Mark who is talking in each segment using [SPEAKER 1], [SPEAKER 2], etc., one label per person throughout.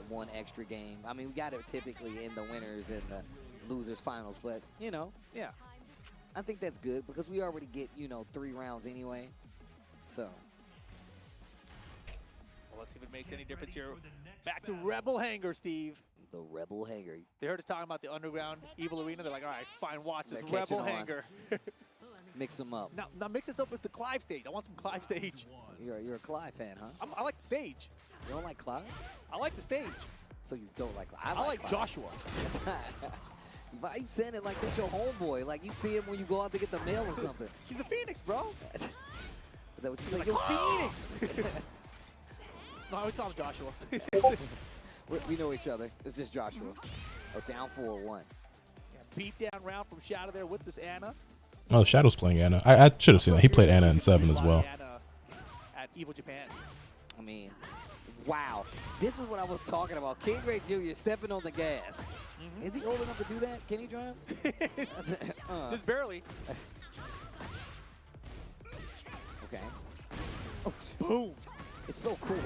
[SPEAKER 1] one extra game. I mean, we got it typically in the winners and the losers finals, but, you know, yeah. I think that's good because we already get, you know, 3 rounds anyway. So.
[SPEAKER 2] Well, let's see if it makes any difference here. Back to Rebel Hangar, Steve.
[SPEAKER 1] The Rebel Hangar.
[SPEAKER 2] They heard us talking about the underground Evil Arena. They're like, all right, fine, watch this
[SPEAKER 1] They're
[SPEAKER 2] Rebel Hangar.
[SPEAKER 1] Mix them up.
[SPEAKER 2] Now mix this up with the Clive stage. I want some Clive stage.
[SPEAKER 1] You're a Clive fan, huh?
[SPEAKER 2] I like the stage.
[SPEAKER 1] You don't like Clive?
[SPEAKER 2] I like the stage.
[SPEAKER 1] So you don't like Clive?
[SPEAKER 2] I like Joshua.
[SPEAKER 1] Why are you saying it like this your homeboy? Like you see him when you go out to get the mail or something.
[SPEAKER 2] He's a Phoenix, bro.
[SPEAKER 1] Is that what you say?
[SPEAKER 2] Like,
[SPEAKER 1] Yo,
[SPEAKER 2] Phoenix! No, I always call him Joshua.
[SPEAKER 1] we know each other. It's just Joshua. Oh, down 4-1.
[SPEAKER 2] Yeah, beat down round from Shadow there with this Anna.
[SPEAKER 3] Oh, Shadow's playing Anna. I should have seen that. He played Anna in 7 as well.
[SPEAKER 2] Anna at Evil Japan.
[SPEAKER 1] I mean, wow. This is what I was talking about. King Ray Jr. stepping on the gas. Is he old enough to do that? Can he drive?
[SPEAKER 2] Just barely.
[SPEAKER 1] Okay. Oh,
[SPEAKER 2] boom.
[SPEAKER 1] It's so cool.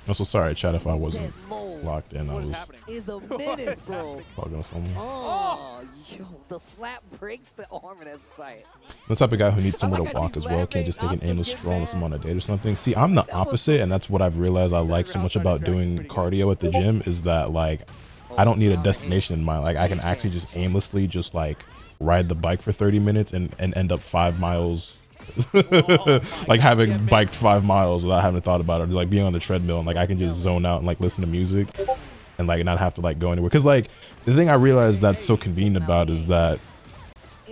[SPEAKER 3] I'm so sorry, chat, if I wasn't locked in. I was
[SPEAKER 1] Is a menace, bro.
[SPEAKER 3] talking to someone.
[SPEAKER 1] Oh, yo, the slap breaks the arm and that's tight.
[SPEAKER 3] The type of guy who needs somewhere to walk as well. Can't just take an aimless stroll unless I'm on a date or something. See, I'm the opposite, and that's what I've realized I like so much about doing cardio at the gym is that, like, I don't need a destination in mind. Like, I can actually just aimlessly just, like, ride the bike for 30 minutes and end up 5 miles. Like having biked 5 miles without having thought about it, like being on the treadmill and like I can just zone out and like listen to music and like not have to like go anywhere. Because like the thing I realized that's so convenient about is that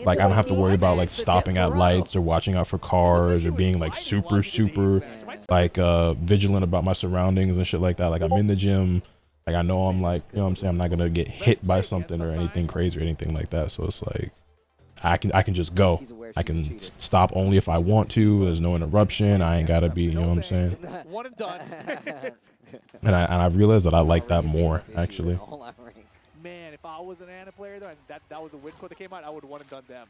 [SPEAKER 3] like I don't have to worry about like stopping at lights or watching out for cars or being like super like vigilant about my surroundings and shit like that. Like I'm in the gym, like I know I'm like, you know what I'm saying, I'm not gonna get hit by something or anything crazy or anything like that. So it's like I can just go. I can stop only if I want to. There's no interruption. I ain't gotta be, you know what I'm saying?
[SPEAKER 2] One and done.
[SPEAKER 3] And I've realized that I like that more, actually.
[SPEAKER 2] Man, if I was an Anna player though, and that was the win code that came out, I would have one and done them.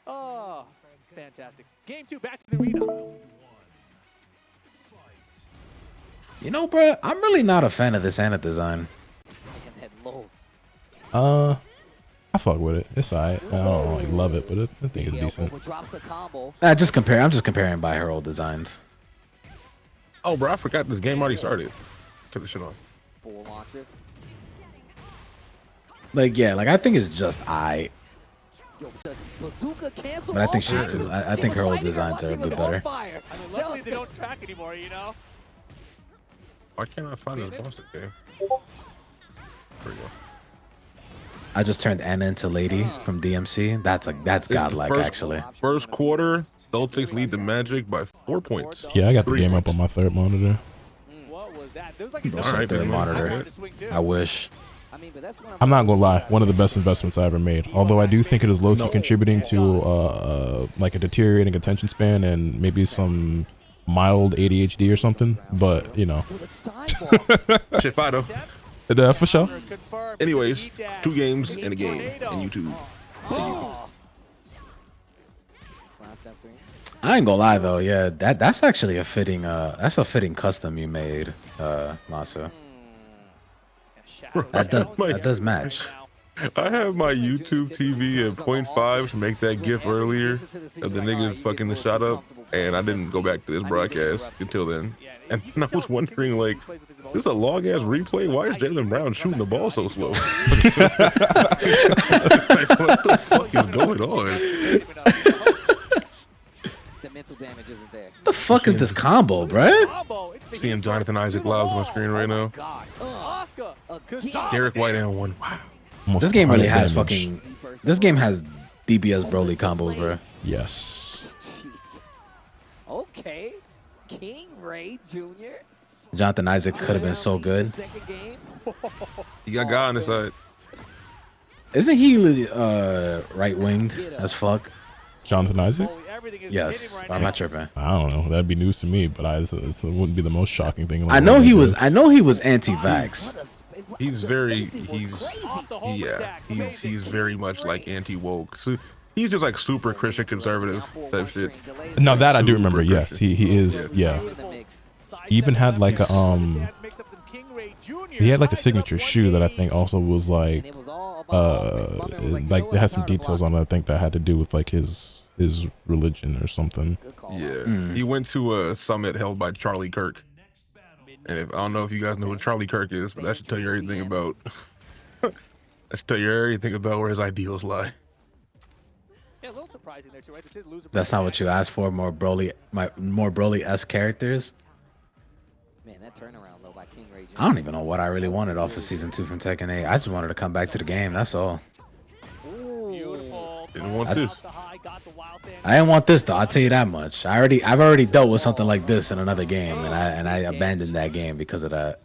[SPEAKER 2] Oh, fantastic. Game 2, back to the arena.
[SPEAKER 4] You know, bro, I'm really not a fan of this Anna design.
[SPEAKER 3] I fuck with it. It's alright. I don't like love it, but I think it's decent.
[SPEAKER 4] I'm just comparing by her old designs.
[SPEAKER 5] Oh, bro, I forgot this game already started. Took the shit off.
[SPEAKER 4] Like, yeah, like I think it's just I. But I think I think her old designs are a bit better.
[SPEAKER 2] I mean, luckily they don't track anymore, you know.
[SPEAKER 5] Why can't I find this boss game? There we go.
[SPEAKER 4] I just turned Anna into Lady from DMC. That's godlike, actually.
[SPEAKER 5] First quarter, Celtics lead the Magic by 4 points.
[SPEAKER 3] Yeah, I got the game up on my 3rd monitor.
[SPEAKER 2] What was that? There was like
[SPEAKER 4] Third monitor. I wish.
[SPEAKER 3] I'm not gonna lie, one of the best investments I ever made. Although I do think it is low-key contributing to like a deteriorating attention span and maybe some mild ADHD or something. But you know,
[SPEAKER 5] shit, Fido.
[SPEAKER 3] For sure.
[SPEAKER 5] Anyways, 2 games and a game in YouTube.
[SPEAKER 4] I ain't gonna lie though, yeah, that's actually a fitting custom you made, Masa. That does match.
[SPEAKER 5] I have my YouTube TV at 0.5 to make that GIF earlier of the nigga fucking the shot up, and I didn't go back to this broadcast until then. And I was wondering, like, this is a long ass replay. Why is Jaylen Brown shooting the ball so slow? Like, what the fuck is going on?
[SPEAKER 1] The mental damage isn't there.
[SPEAKER 4] What the fuck is this combo, bruh?
[SPEAKER 5] Seeing Jonathan Isaac live on my screen right now. Derek White and 1. Wow.
[SPEAKER 4] This game really has fucking. This game has DBS Broly combos, bruh.
[SPEAKER 3] Yes.
[SPEAKER 1] Jeez. Okay. King Ray Jr.
[SPEAKER 4] Jonathan Isaac could have been so good.
[SPEAKER 5] You got guy on the side.
[SPEAKER 4] Isn't he right-winged as fuck?
[SPEAKER 3] Jonathan Isaac?
[SPEAKER 4] Yes, I'm not tripping.
[SPEAKER 3] I don't know. That'd be news to me, but it wouldn't be the most shocking thing.
[SPEAKER 4] I know he was anti-vax.
[SPEAKER 5] He's very much like anti-woke. So he's just like super Christian conservative type shit.
[SPEAKER 3] No, that I do remember. Yes, he is. Yeah. He even had like a he had like a signature shoe that I think also was like they had some details on it. I think that had to do with like his religion or something.
[SPEAKER 5] Yeah, he went to a summit held by Charlie Kirk, and I don't know if you guys know what Charlie Kirk is, but that should tell you everything about that should tell you everything about where his ideals lie.
[SPEAKER 2] Yeah, a little surprising there too, right? This is loser.
[SPEAKER 4] That's not what you asked for. More Broly-esque characters.
[SPEAKER 1] Man, that turnaround though by King Ray Jr.
[SPEAKER 4] I don't even know what I really wanted off of season 2 from Tekken 8. I just wanted to come back to the game. That's all.
[SPEAKER 2] Beautiful.
[SPEAKER 5] Didn't want this.
[SPEAKER 4] I didn't want this though. I'll tell you that much. I've already dealt with something like this in another game, and I abandoned that game because of that.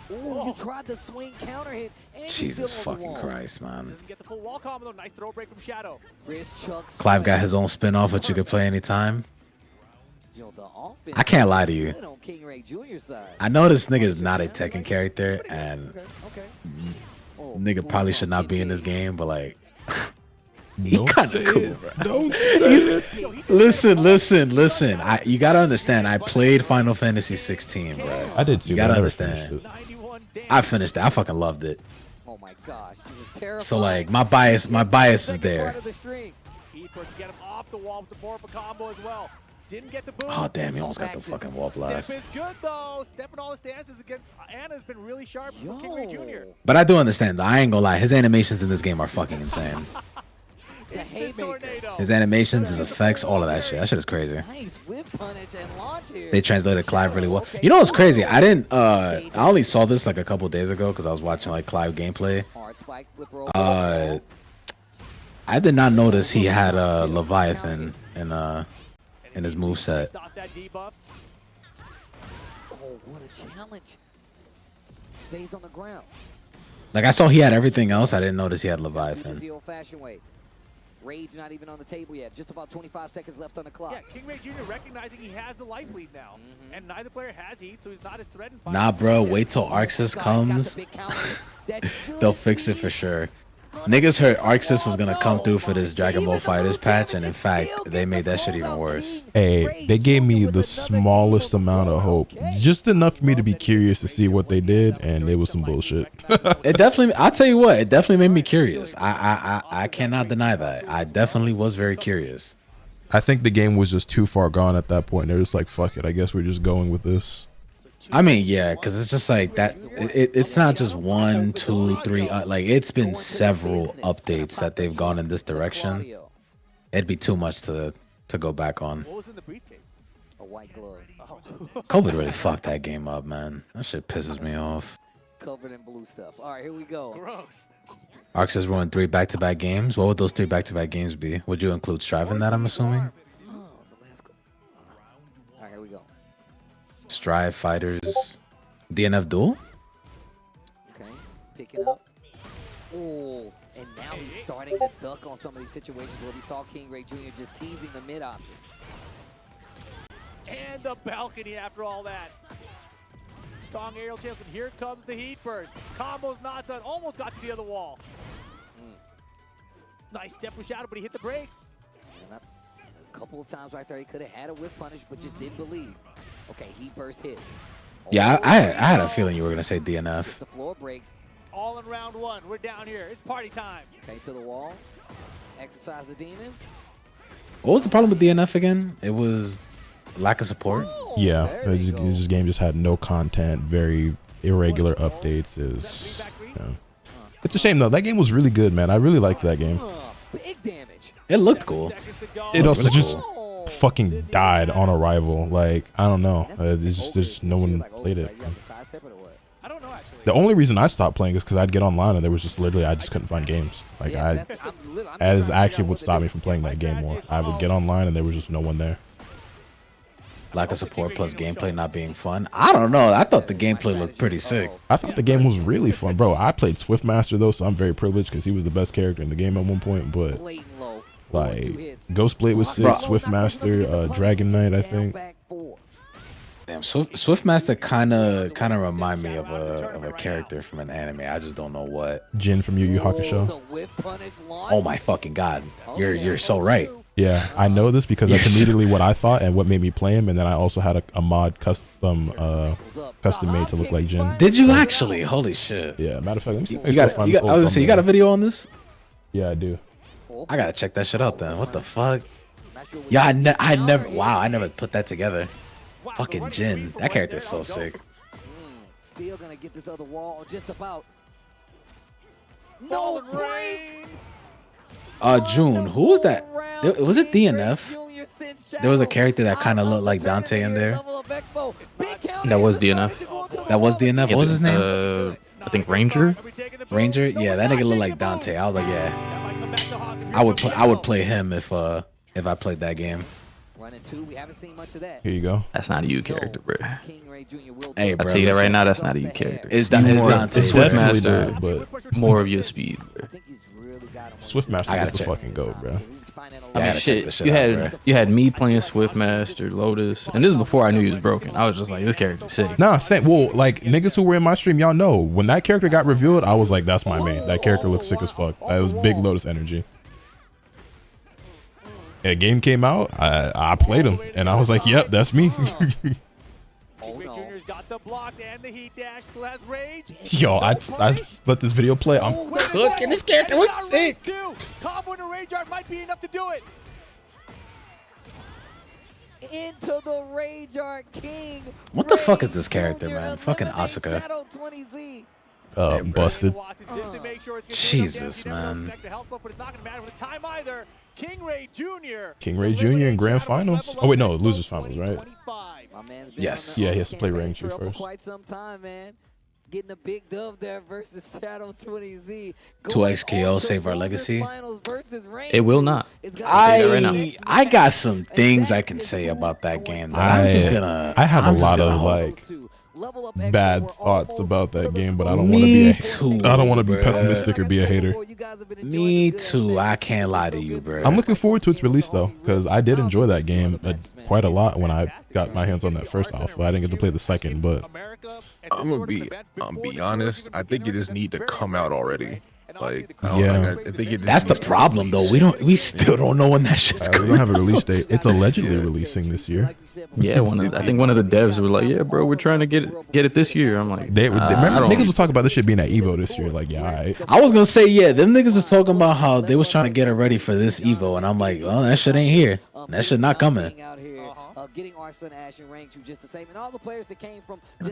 [SPEAKER 1] Ooh, you tried the swing counter hit. And
[SPEAKER 4] Jesus fucking Christ, man.
[SPEAKER 2] Doesn't get the full wall combo though. Nice throw break from Shadow.
[SPEAKER 4] Clive got his own spin-off, which you could play anytime.
[SPEAKER 1] Yo, the offense
[SPEAKER 4] I can't lie to you.
[SPEAKER 1] on King Ray Jr.'s side.
[SPEAKER 4] I know this nigga is not a Tekken character, and nigga probably should not be in this game, but like, he
[SPEAKER 3] Don't
[SPEAKER 4] kind
[SPEAKER 3] say
[SPEAKER 4] of cool,
[SPEAKER 3] it.
[SPEAKER 4] bro.
[SPEAKER 3] Don't say it.
[SPEAKER 4] Listen. You gotta understand. I played Final Fantasy 16, bro.
[SPEAKER 3] I did too.
[SPEAKER 4] You
[SPEAKER 3] but
[SPEAKER 4] gotta
[SPEAKER 3] I never
[SPEAKER 4] understand.
[SPEAKER 3] finished it.
[SPEAKER 4] I finished it. I fucking loved it.
[SPEAKER 1] Oh my gosh, this is terrifying.
[SPEAKER 4] So like, my bias is there.
[SPEAKER 2] Keeper to get him off the wall with the forward combo as well. Didn't get the boom.
[SPEAKER 4] Oh damn, he almost got the fucking wall blast.
[SPEAKER 2] Step is good though. Stepping all his stances against Anna's been really sharp for King Ray Jr.
[SPEAKER 4] But I do understand though. I ain't gonna lie. His animations in this game are fucking insane. His animations, his effects, all of that shit. That shit is crazy.
[SPEAKER 1] Nice whip punish and launch here.
[SPEAKER 4] They translated Clive really well. You know what's crazy? I didn't. I only saw this like a couple days ago because I was watching like Clive gameplay. I did not notice he had a Leviathan in his moveset.
[SPEAKER 1] Oh, what a challenge. Stays on the ground.
[SPEAKER 4] Like I saw he had everything else. I didn't notice he had Leviathan.
[SPEAKER 1] The old-fashioned way. Rage not even on the table yet. Just about 25 seconds left on the clock.
[SPEAKER 2] Yeah, King Ray Jr. recognizing he has the life lead now, and neither player has heat, so he's not as threatened.
[SPEAKER 4] Nah, bro. Wait till Arxis comes. They'll fix it for sure. Niggas heard Arxis was gonna come through for this Dragon Ball FighterZ patch, and in fact, they made that shit even worse.
[SPEAKER 3] Hey, they gave me the smallest amount of hope, just enough for me to be curious to see what they did, and it was some bullshit.
[SPEAKER 4] It definitely, I'll tell you what, it definitely made me curious. I cannot deny that. I definitely was very curious.
[SPEAKER 3] I think the game was just too far gone at that point. They're just like, fuck it, I guess we're just going with this.
[SPEAKER 4] I mean, yeah, because it's just like that. It's not just 1, 2, 3. Like it's been several updates that they've gone in this direction. It'd be too much to go back on.
[SPEAKER 2] What was in the briefcase?
[SPEAKER 1] A white glove.
[SPEAKER 4] COVID really fucked that game up, man. That shit pisses me off.
[SPEAKER 1] Covered in blue stuff. All right, here we go.
[SPEAKER 2] Gross.
[SPEAKER 4] Arxis ruined 3 back-to-back games. What would those 3 back-to-back games be? Would you include Strive in that, I'm assuming?
[SPEAKER 1] All right, here we go.
[SPEAKER 4] Strive, Fighters, DNF Duel?
[SPEAKER 1] Okay, picking up. Oh, and now he's starting to duck on some of these situations where we saw King Ray Jr. just teasing the mid option.
[SPEAKER 2] And the balcony after all that. Strong aerial chance, and here comes the heat burst. Combo's not done. Almost got to the other wall. Nice step with Shadow, but he hit the brakes.
[SPEAKER 1] And a couple of times right there, he could have had a whip punish, but just didn't believe. Okay, heat burst hits.
[SPEAKER 4] Yeah, I had a feeling you were going to say DNF.
[SPEAKER 1] Just the floor break.
[SPEAKER 2] All in round 1. We're down here. It's party time.
[SPEAKER 1] Okay, to the wall. Exercise the demons.
[SPEAKER 4] What was the problem with DNF again? It was lack of support?
[SPEAKER 3] Yeah, this game just had no content, very irregular updates. It's a shame though. That game was really good, man. I really liked that game.
[SPEAKER 1] Big damage.
[SPEAKER 4] It looked cool.
[SPEAKER 3] It also
[SPEAKER 4] really
[SPEAKER 3] just
[SPEAKER 4] cool.
[SPEAKER 3] fucking died on arrival. Like, I don't know. It's just no one played it.
[SPEAKER 2] I don't know actually.
[SPEAKER 3] The only reason I stopped playing is because I'd get online and there was just literally I just couldn't find games. Like that is actually what stopped me from playing that game more. I would get online and there was just no one there.
[SPEAKER 4] Lack of support plus gameplay not being fun. I don't know. I thought the gameplay looked pretty sick.
[SPEAKER 3] I thought the game was really fun, bro. I played Swiftmaster though, so I'm very privileged because he was the best character in the game at one point. But like, Ghost Blade was sick, Swiftmaster, Dragon Knight, I think.
[SPEAKER 4] Damn, Swiftmaster kind of remind me of a character from an anime. I just don't know what.
[SPEAKER 3] Jin from Yu Yu Hakusho.
[SPEAKER 4] Oh my fucking god, you're so right.
[SPEAKER 3] Yeah, I know this because that's immediately what I thought and what made me play him, and then I also had a mod custom made to look like Jin.
[SPEAKER 4] Did you actually? Holy shit!
[SPEAKER 3] Yeah, matter of fact, let me see.
[SPEAKER 4] You got, I was gonna say, you got a video on this?
[SPEAKER 3] Yeah, I do.
[SPEAKER 4] I gotta check that shit out then. What the fuck? Yeah, I never. Wow, I never put that together. Fucking Jin, that character's so sick.
[SPEAKER 1] Still gonna get this other wall just about.
[SPEAKER 2] No way.
[SPEAKER 4] June, who was that? Was it DNF? There was a character that kind of looked like Dante in there.
[SPEAKER 6] That was DNF.
[SPEAKER 4] That was DNF. What was his name?
[SPEAKER 6] I think Ranger.
[SPEAKER 4] Ranger. Yeah, that nigga looked like Dante. I was like, yeah, I would play him if I played that game.
[SPEAKER 3] Here you go.
[SPEAKER 6] That's not a you character, bro.
[SPEAKER 4] Hey, bro,
[SPEAKER 6] I'll tell you that right now. That's not a you character.
[SPEAKER 4] It's
[SPEAKER 6] Dante.
[SPEAKER 3] Swiftmaster, but
[SPEAKER 6] more of your speed, bro.
[SPEAKER 3] Swiftmaster is the fucking GOAT, bro.
[SPEAKER 6] I mean, shit. You had me playing Swiftmaster, Lotus, and this is before I knew he was broken. I was just like, this character's sick.
[SPEAKER 3] Nah, same. Well, like niggas who were in my stream, y'all know when that character got revealed, I was like, that's my main. That character looks sick as fuck. It was big Lotus energy. A game came out, I played him, and I was like, yep, that's me. Yo, I let this video play. I'm cooking. This character was sick.
[SPEAKER 2] Combo and a Rage Art might be enough to do it.
[SPEAKER 1] Into the Rage Art King.
[SPEAKER 4] What the fuck is this character, man? Fucking Asakura.
[SPEAKER 3] Busted.
[SPEAKER 4] Jesus, man.
[SPEAKER 2] King Ray Jr.
[SPEAKER 3] King Ray Jr. in grand finals. Oh wait, no, losers finals, right?
[SPEAKER 4] Yes.
[SPEAKER 3] Yeah, he has to play Rank 2 first.
[SPEAKER 1] Quite some time, man. Getting a big dub there versus Shadow 20Z.
[SPEAKER 4] 2x KO save our legacy.
[SPEAKER 6] It will not.
[SPEAKER 4] I got some things I can say about that game.
[SPEAKER 3] I have a lot of like bad thoughts about that game, but I don't want to be I don't want to be pessimistic or be a hater.
[SPEAKER 4] Me too. I can't lie to you, bro.
[SPEAKER 3] I'm looking forward to its release though, because I did enjoy that game quite a lot when I got my hands on that first alpha. I didn't get to play the second, but
[SPEAKER 5] I'm gonna be honest. I think it just need to come out already. Like,
[SPEAKER 3] yeah,
[SPEAKER 5] I think it
[SPEAKER 4] that's the problem though. We still don't know when that shit's
[SPEAKER 3] we don't have a release date. It's allegedly releasing this year.
[SPEAKER 6] Yeah, I think one of the devs were like, yeah, bro, we're trying to get it this year. I'm like,
[SPEAKER 3] remember niggas was talking about this shit being at Evo this year. Like, yeah, all right.
[SPEAKER 4] I was gonna say, yeah, them niggas was talking about how they was trying to get it ready for this Evo, and I'm like, well, that shit ain't here. That shit not coming.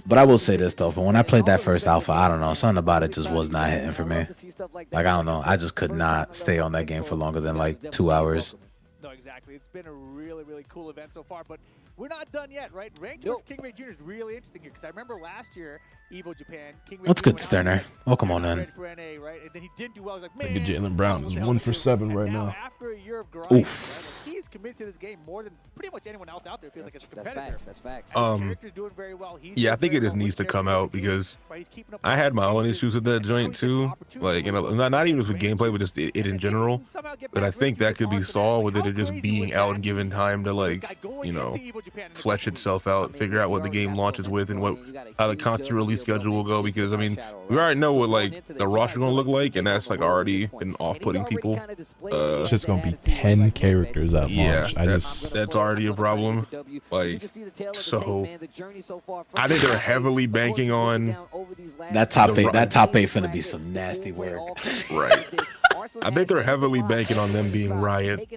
[SPEAKER 4] But I will say this though, for when I played that first alpha, I don't know, something about it just was not hitting for me. Like, I don't know, I just could not stay on that game for longer than like 2 hours.
[SPEAKER 2] No, exactly. It's been a really, really cool event so far, but we're not done yet, right? Rank towards King Ray Jr. is really interesting here, because I remember last year, Evo Japan, King Ray
[SPEAKER 4] What's
[SPEAKER 2] Jr.
[SPEAKER 4] good, Sterner? Welcome on in.
[SPEAKER 2] Right? And then he didn't do well. I was like, man,
[SPEAKER 3] Jalen Brown is 1 for 7 right now.
[SPEAKER 2] After a year of grinding, right, he's committed to this game more than pretty much anyone else out there. Feels like it's competitive.
[SPEAKER 1] That's facts.
[SPEAKER 2] Doing very well.
[SPEAKER 5] Yeah, I think it just needs to come out because I had my own issues with that joint too. Like, you know, not even just with gameplay, but just it in general. But I think that could be solved with it just being out and given time to, like, you know, flesh itself out, figure out what the game launches with and how the constant release schedule will go. Because I mean, we already know what like the roster gonna look like, and that's like already been off-putting people.
[SPEAKER 3] It's just gonna be 10 characters at launch.
[SPEAKER 5] That's already a problem. Like, so I think they're heavily banking on
[SPEAKER 4] that top eight. That top eight finna be some nasty work.
[SPEAKER 5] Right. I think they're heavily banking on them being Riot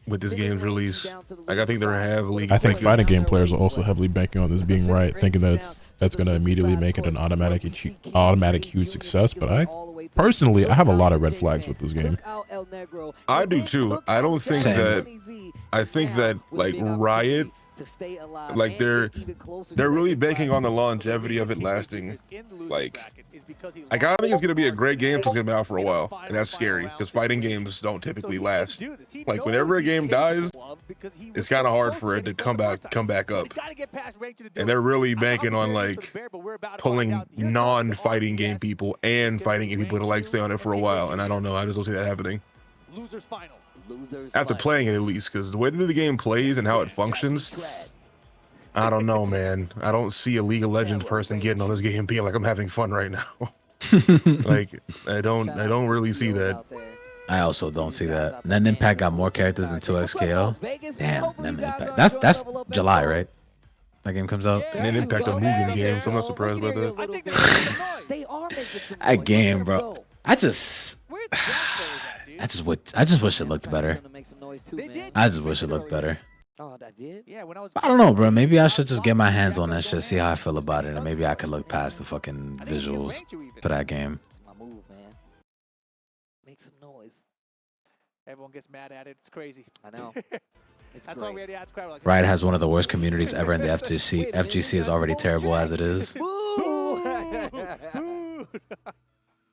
[SPEAKER 5] with this game's release. Like, I think they're heavily.
[SPEAKER 3] I think fighting game players are also heavily banking on this being Riot, thinking that that's going to immediately make it an automatic huge success. But I personally, I have a lot of red flags with this game.
[SPEAKER 5] I do too. I don't think that. I think that like Riot, like they're really banking on the longevity of it lasting. Like I don't think it's gonna be a great game until it's gonna be out for a while, and that's scary because fighting games don't typically last. Like whenever a game dies, it's kind of hard for it to come back up. And they're really banking on like pulling non-fighting game people and fighting game people to like stay on it for a while. And I don't know, I just don't see that happening.
[SPEAKER 2] Losers final.
[SPEAKER 5] After playing it at least, because the way that the game plays and how it functions, I don't know, man. I don't see a League of Legends person getting on this game being like, I'm having fun right now. Like, I don't really see that.
[SPEAKER 4] I also don't see that. And then Impact got more characters than 2XKO. Damn, them Impact. That's July, right? That game comes out.
[SPEAKER 5] And then Impact a Mugen game, so I'm not surprised by that.
[SPEAKER 1] They are making some
[SPEAKER 4] That
[SPEAKER 1] noise.
[SPEAKER 4] game, bro. I just wish it looked better. I just wish it looked better.
[SPEAKER 1] Oh, that did?
[SPEAKER 2] Yeah, when I was
[SPEAKER 4] I don't know, bro. Maybe I should just get my hands on that shit, see how I feel about it, and maybe I could look past the fucking visuals for that game.
[SPEAKER 1] It's my move, man. Make some noise.
[SPEAKER 2] everyone gets mad at it. It's crazy.
[SPEAKER 1] I know. It's
[SPEAKER 2] That's
[SPEAKER 1] great.
[SPEAKER 2] why we had the ads crowd. Like,
[SPEAKER 4] Riot has one of the worst communities ever in the FGC. FGC is already terrible as it is.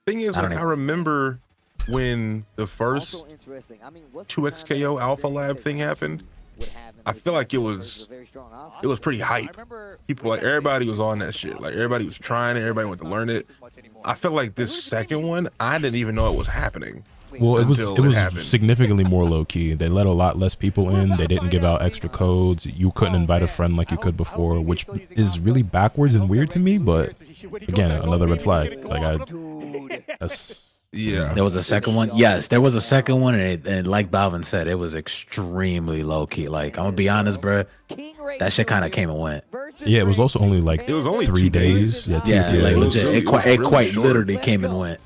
[SPEAKER 5] Thing is,
[SPEAKER 4] I don't
[SPEAKER 5] like, I
[SPEAKER 4] even-
[SPEAKER 5] remember when the first
[SPEAKER 1] Also interesting. I mean, what's
[SPEAKER 5] 2XKO
[SPEAKER 1] the
[SPEAKER 5] Alpha Lab thing happened. I feel like it was pretty hype. People, like, everybody was on that shit. Like, everybody was trying it. Everybody wanted to learn it. I felt like this second one, I didn't even know it was happening.
[SPEAKER 3] Well, it
[SPEAKER 5] Until
[SPEAKER 3] was
[SPEAKER 5] happened.
[SPEAKER 3] significantly more low key. They let a lot less people in. They didn't give out extra codes. You couldn't invite a friend like you could before, which is really backwards and weird to me. But again, another red flag. Like that's
[SPEAKER 5] Yeah.
[SPEAKER 4] There was a second one. Yes, there was a second one, and like Balvin said, it was extremely low key. Like, I'm gonna be honest, bro. That shit kind of came and went.
[SPEAKER 3] yeah. It was also only like
[SPEAKER 5] It was only
[SPEAKER 3] 3
[SPEAKER 5] 2
[SPEAKER 3] days. Yeah, 2
[SPEAKER 4] Yeah,
[SPEAKER 3] days.
[SPEAKER 4] like
[SPEAKER 5] it was
[SPEAKER 4] legit.
[SPEAKER 5] really-
[SPEAKER 4] It quite,
[SPEAKER 5] it was
[SPEAKER 4] it
[SPEAKER 5] really
[SPEAKER 4] quite
[SPEAKER 5] short.
[SPEAKER 4] literally came and went.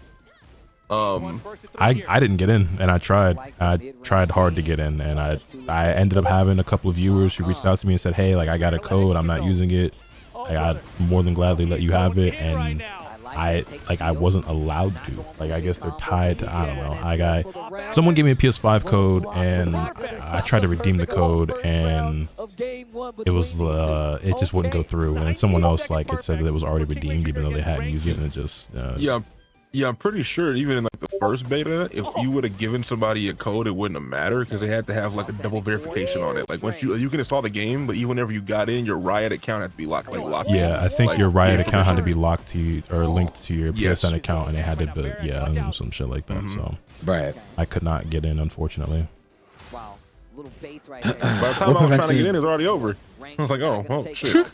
[SPEAKER 3] I didn't get in, and I tried. I tried hard to get in, and I ended up having a couple of viewers who reached out to me and said, "Hey, like I got a code. I'm not using it. Like, I'd more than gladly let you have it." And I wasn't allowed to. Like, I guess they're tied to, I don't know. Someone gave me a PS5 code, and I tried to redeem the code, and it was it just wouldn't go through. And someone else, like, it said that it was already redeemed, even though they hadn't used it, and it just
[SPEAKER 5] Yeah, I'm pretty sure even in like the first beta, if you would have given somebody a code, it wouldn't have mattered because they had to have like a double verification on it. Like, once you can install the game, but even whenever you got in, your Riot account had to be locked.
[SPEAKER 3] Yeah, I think
[SPEAKER 5] Like,
[SPEAKER 3] your Riot
[SPEAKER 5] yeah,
[SPEAKER 3] account had to
[SPEAKER 5] for
[SPEAKER 3] be locked to you, or linked to your
[SPEAKER 5] Yes.
[SPEAKER 3] PSN account, and it had to be, and some shit like that. So
[SPEAKER 4] Right.
[SPEAKER 3] I could not get in, unfortunately.
[SPEAKER 1] Wow. Little baits right there.
[SPEAKER 5] By the time
[SPEAKER 4] What
[SPEAKER 5] I was trying
[SPEAKER 4] prevents
[SPEAKER 5] to get
[SPEAKER 4] you-
[SPEAKER 5] in, it was already over. I was like, oh shit.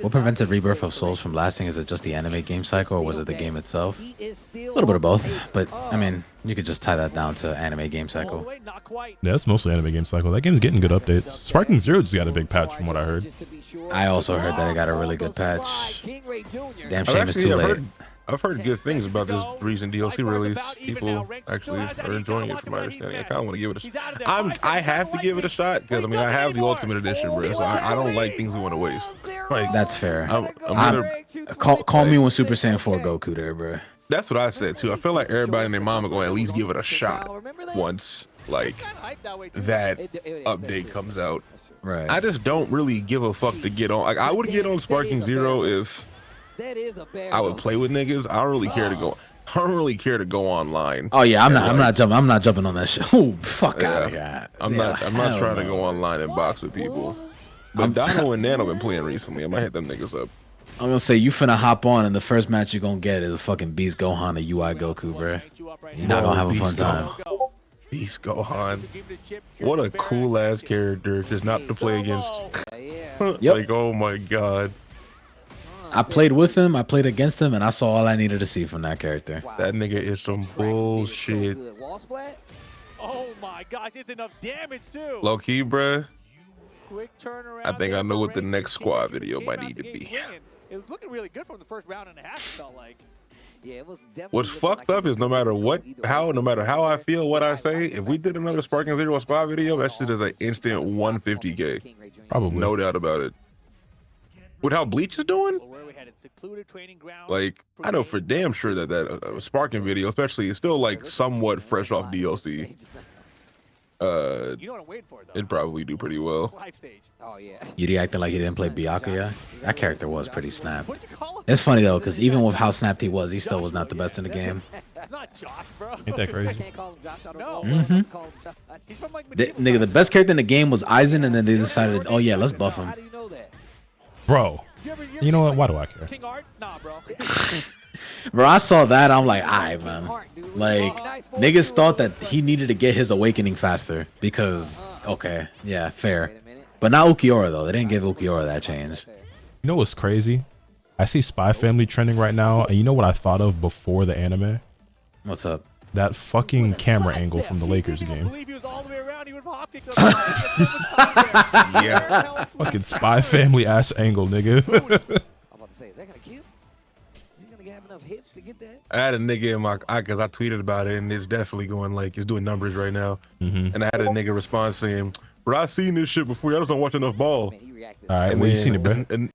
[SPEAKER 4] What prevented Rebirth of Souls from lasting? Is it just the anime game cycle, or was it the game itself? A little bit of both, but I mean, you could just tie that down to anime game cycle.
[SPEAKER 2] Not quite.
[SPEAKER 3] Yeah, it's mostly anime game cycle. That game's getting good updates. Sparking Zero just got a big patch from what I heard.
[SPEAKER 4] I also heard that it got a really good patch. Damn shame it's too late.
[SPEAKER 5] I've heard good things about this recent DLC release. People actually are enjoying it, from my understanding. I kind of want to give it a shot. I have to give it a shot because I mean I have the Ultimate Edition, bro. So I don't like things we want to waste. Like,
[SPEAKER 4] That's fair.
[SPEAKER 5] I'm gonna.
[SPEAKER 4] Call me when Super Saiyan 4 Goku there, bro.
[SPEAKER 5] That's what I said too. I feel like everybody and their mama going to at least give it a shot once, like that update comes out.
[SPEAKER 4] Right.
[SPEAKER 5] I just don't really give a fuck to get on. Like, I would get on Sparking Zero if I would play with niggas. I don't really care to go. I don't really care to go online.
[SPEAKER 4] Oh yeah, I'm not jumping on that shit. Oh, fuck out of
[SPEAKER 5] Yeah.
[SPEAKER 4] here.
[SPEAKER 5] I'm not trying to go online and box with people. But Dino and Nano been playing recently. I might hit them niggas up.
[SPEAKER 4] I'm gonna say you finna hop on, and the first match you're gonna get is a fucking Beast Gohan or UI Goku, bro. You're not gonna have a fun
[SPEAKER 5] Beast
[SPEAKER 4] time.
[SPEAKER 5] Beast Gohan. What a cool ass character, just not to play against.
[SPEAKER 4] Yep.
[SPEAKER 5] Like, oh my god,
[SPEAKER 4] I played with him, I played against him, and I saw all I needed to see from that character.
[SPEAKER 5] that nigga is some bullshit.
[SPEAKER 2] Oh my gosh, it's enough damage too.
[SPEAKER 5] Low key, bruh.
[SPEAKER 2] Quick turnaround.
[SPEAKER 5] I think I know what the next squad video
[SPEAKER 2] Came
[SPEAKER 5] might
[SPEAKER 2] out
[SPEAKER 5] need
[SPEAKER 2] the
[SPEAKER 5] to
[SPEAKER 2] gate
[SPEAKER 5] be.
[SPEAKER 2] swinging. It was looking really good from the first round and a half. It felt like.
[SPEAKER 1] Yeah, it was definitely
[SPEAKER 5] What's
[SPEAKER 1] looking
[SPEAKER 5] fucked
[SPEAKER 1] like
[SPEAKER 5] up is no matter how I feel, what I say, if we did another Sparking Zero squad video, that shit is an instant 150K.
[SPEAKER 3] Probably.
[SPEAKER 5] No doubt about it. With how Bleach is doing,
[SPEAKER 2] Well, where we headed? Secluded training ground.
[SPEAKER 5] like, I know for damn sure that Sparking video, especially, is still like somewhat fresh off DLC.
[SPEAKER 2] You know what I'm waiting for though.
[SPEAKER 5] It'd probably do pretty well.
[SPEAKER 2] Live stage.
[SPEAKER 1] Oh yeah.
[SPEAKER 4] You acting like you didn't play Byakuya? That character was pretty snapped.
[SPEAKER 2] What'd you call him?
[SPEAKER 4] It's funny though, because even with how snapped he was, he still was not the best in the game.
[SPEAKER 2] It's not Josh, bro.
[SPEAKER 3] Ain't that
[SPEAKER 1] I
[SPEAKER 3] crazy?
[SPEAKER 1] can't call him Josh. I don't
[SPEAKER 2] No.
[SPEAKER 1] know.
[SPEAKER 4] Mhm.
[SPEAKER 1] Call him Josh.
[SPEAKER 2] He's from like
[SPEAKER 4] The,
[SPEAKER 2] medieval
[SPEAKER 4] nigga, the
[SPEAKER 2] times.
[SPEAKER 4] best character in the game was Aizen, and then they decided, oh yeah, let's buff him.
[SPEAKER 1] How do you know that?
[SPEAKER 3] Bro, you know what? Why do I care?
[SPEAKER 2] King Art? Nah, bro.
[SPEAKER 4] Bro, I saw that, I'm like, alright, man. Like, niggas thought that he needed to get his awakening faster because, okay, yeah, fair.
[SPEAKER 1] Wait a minute.
[SPEAKER 4] But not Ukiora though. They didn't give Ukiora that change.
[SPEAKER 3] You know what's crazy? I see Spy Family trending right now, and you know what I thought of before the anime?
[SPEAKER 4] What's up?
[SPEAKER 3] That fucking camera angle from the Lakers game.
[SPEAKER 5] Yeah.
[SPEAKER 3] Fucking Spy Family ass angle, nigga.
[SPEAKER 1] I'm about to say, is that gonna kill? Is he gonna have enough hits to get that?
[SPEAKER 5] I had a nigga in my, because I tweeted about it, and it's definitely going like, it's doing numbers right now. And I had a nigga respond saying, bro, I seen this shit before. I just don't watch enough ball.
[SPEAKER 1] Man, he reacted.
[SPEAKER 3] All right,
[SPEAKER 5] And
[SPEAKER 3] well, you
[SPEAKER 5] then-
[SPEAKER 3] seen it, bro.
[SPEAKER 5] And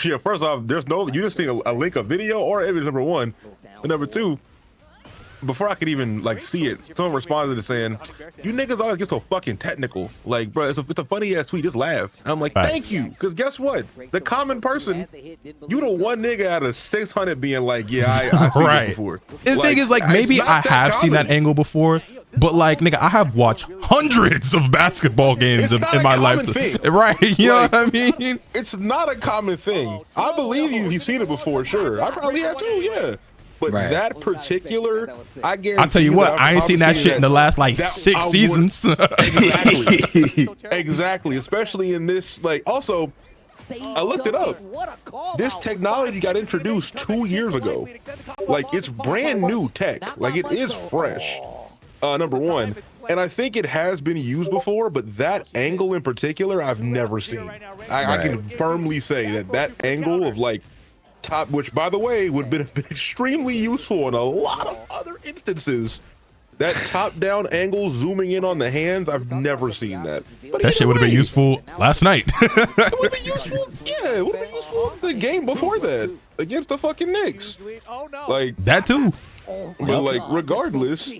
[SPEAKER 5] yeah, first off, there's no, you just seen a link of video or image, number one. And number two, before I could even like see it, someone responded to saying, you niggas always get so fucking technical. Like, bro, it's a funny ass tweet, just laugh. And I'm like,
[SPEAKER 3] Facts.
[SPEAKER 5] thank you. Because guess what? The common person, you the one nigga out of 600 being like, yeah, I seen
[SPEAKER 3] Right.
[SPEAKER 5] this before.
[SPEAKER 3] The thing is, like, maybe I have seen that angle before, but like, nigga, I have watched hundreds of basketball games
[SPEAKER 5] It's not
[SPEAKER 3] in
[SPEAKER 5] a
[SPEAKER 3] my
[SPEAKER 5] common
[SPEAKER 3] life.
[SPEAKER 5] thing.
[SPEAKER 3] Right? You
[SPEAKER 5] Like,
[SPEAKER 3] know what I mean?
[SPEAKER 5] It's not a common thing. I believe you. You've seen it before, sure. I probably have too, yeah. But
[SPEAKER 4] Right.
[SPEAKER 5] that particular, I guarantee.
[SPEAKER 3] I'll tell you what, I ain't seen that shit in the last like
[SPEAKER 5] that
[SPEAKER 3] 6
[SPEAKER 5] I would-
[SPEAKER 3] seasons.
[SPEAKER 5] Exactly. Exactly. Especially in this, like, also, I looked it up. This technology got introduced 2 years ago. Like, it's brand new tech. Like, it is fresh. Number one. And I think it has been used before, but that angle in particular, I've never seen. I can firmly say that angle of like top, which by the way would have been extremely useful in a lot of other instances. That top-down angle zooming in on the hands, I've never seen that. But
[SPEAKER 3] That shit would have been useful last night.
[SPEAKER 5] It would have been useful. Yeah, it would have been useful the game before that against the fucking Knicks. Like
[SPEAKER 3] That too.
[SPEAKER 5] But like, regardless,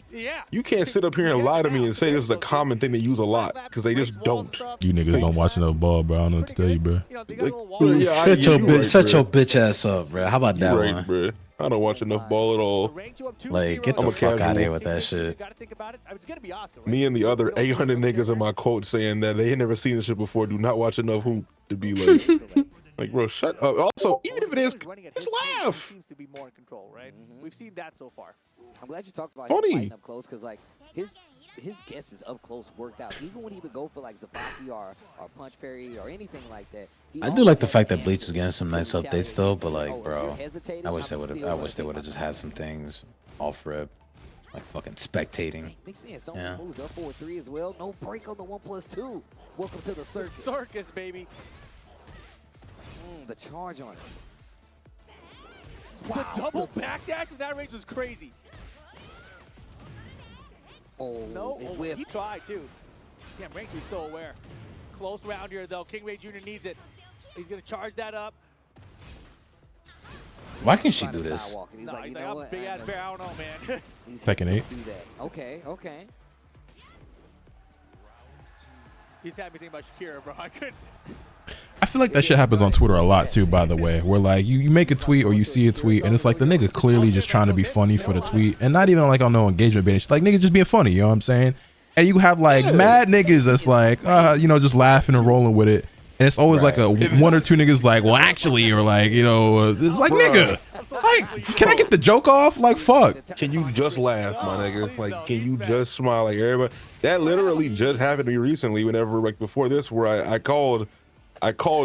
[SPEAKER 5] you can't sit up here and lie to me and say this is a common thing they use a lot, because they just don't.
[SPEAKER 3] You niggas don't watch enough ball, bro. I don't know what to tell you, bro.
[SPEAKER 4] Shut your bitch ass up, bro. How about that one?
[SPEAKER 5] Bro. I don't watch enough ball at all.
[SPEAKER 4] Like, get
[SPEAKER 5] I'm
[SPEAKER 4] the
[SPEAKER 5] a
[SPEAKER 4] fuck out
[SPEAKER 5] casual.
[SPEAKER 4] of here with that shit.
[SPEAKER 5] Me and the other 800 niggas in my quote saying that they ain't never seen this shit before do not watch enough hoop to be like, bro, shut up. Also, even if it is, just laugh.
[SPEAKER 2] Seems to be more in control, right? We've seen that so far.
[SPEAKER 1] I'm glad you talked about
[SPEAKER 5] Funny.
[SPEAKER 1] him fighting up close, because like his guesses up close worked out. Even when he would go for like Zapaki or punch parry or anything like that.
[SPEAKER 4] I do like the fact that Bleach is getting some nice updates though, but like, bro, I wish they would have just had some things off rip, like fucking spectating.
[SPEAKER 1] Makes sense. So
[SPEAKER 4] Yeah.
[SPEAKER 1] moves up 4-3 as well. No break on the 1+2. Welcome to the circus.
[SPEAKER 2] Circus, baby.
[SPEAKER 1] The charge on it.
[SPEAKER 2] The double back dash from that range was crazy.
[SPEAKER 1] Oh,
[SPEAKER 2] No,
[SPEAKER 1] it
[SPEAKER 2] oh,
[SPEAKER 1] whiffed.
[SPEAKER 2] he tried too. Damn, Rangers so aware. Close round here though. King Ray Jr. needs it. He's gonna charge that up.
[SPEAKER 4] Why can't she
[SPEAKER 1] Trying
[SPEAKER 4] do
[SPEAKER 1] to
[SPEAKER 4] this?
[SPEAKER 1] sidewalk it. He's
[SPEAKER 2] Nah,
[SPEAKER 1] like,
[SPEAKER 2] he's
[SPEAKER 1] you
[SPEAKER 2] like,
[SPEAKER 1] know
[SPEAKER 2] I'm a
[SPEAKER 1] what?
[SPEAKER 2] big ass bear. I don't know, man.
[SPEAKER 1] He's
[SPEAKER 3] Second
[SPEAKER 1] gonna
[SPEAKER 3] 8.
[SPEAKER 1] do that. Okay, okay.
[SPEAKER 2] He's had me think about Shakira, bro. I couldn't.
[SPEAKER 3] I feel like that shit happens on Twitter a lot too, by the way, where like you make a tweet or you see a tweet and it's like the nigga clearly just trying to be funny for the tweet and not even like on no engagement base, like nigga just being funny, you know what I'm saying? And you have like mad niggas that's like, you know, just laughing and rolling with it. And it's always like a one or two niggas like, well, actually, or like, you know, it's like, nigga, like, can I get the joke off? Like, fuck.
[SPEAKER 5] Can you just laugh, my nigga? Like, can you just smile like everybody? That literally just happened to me recently. Whenever, like, before this, where I called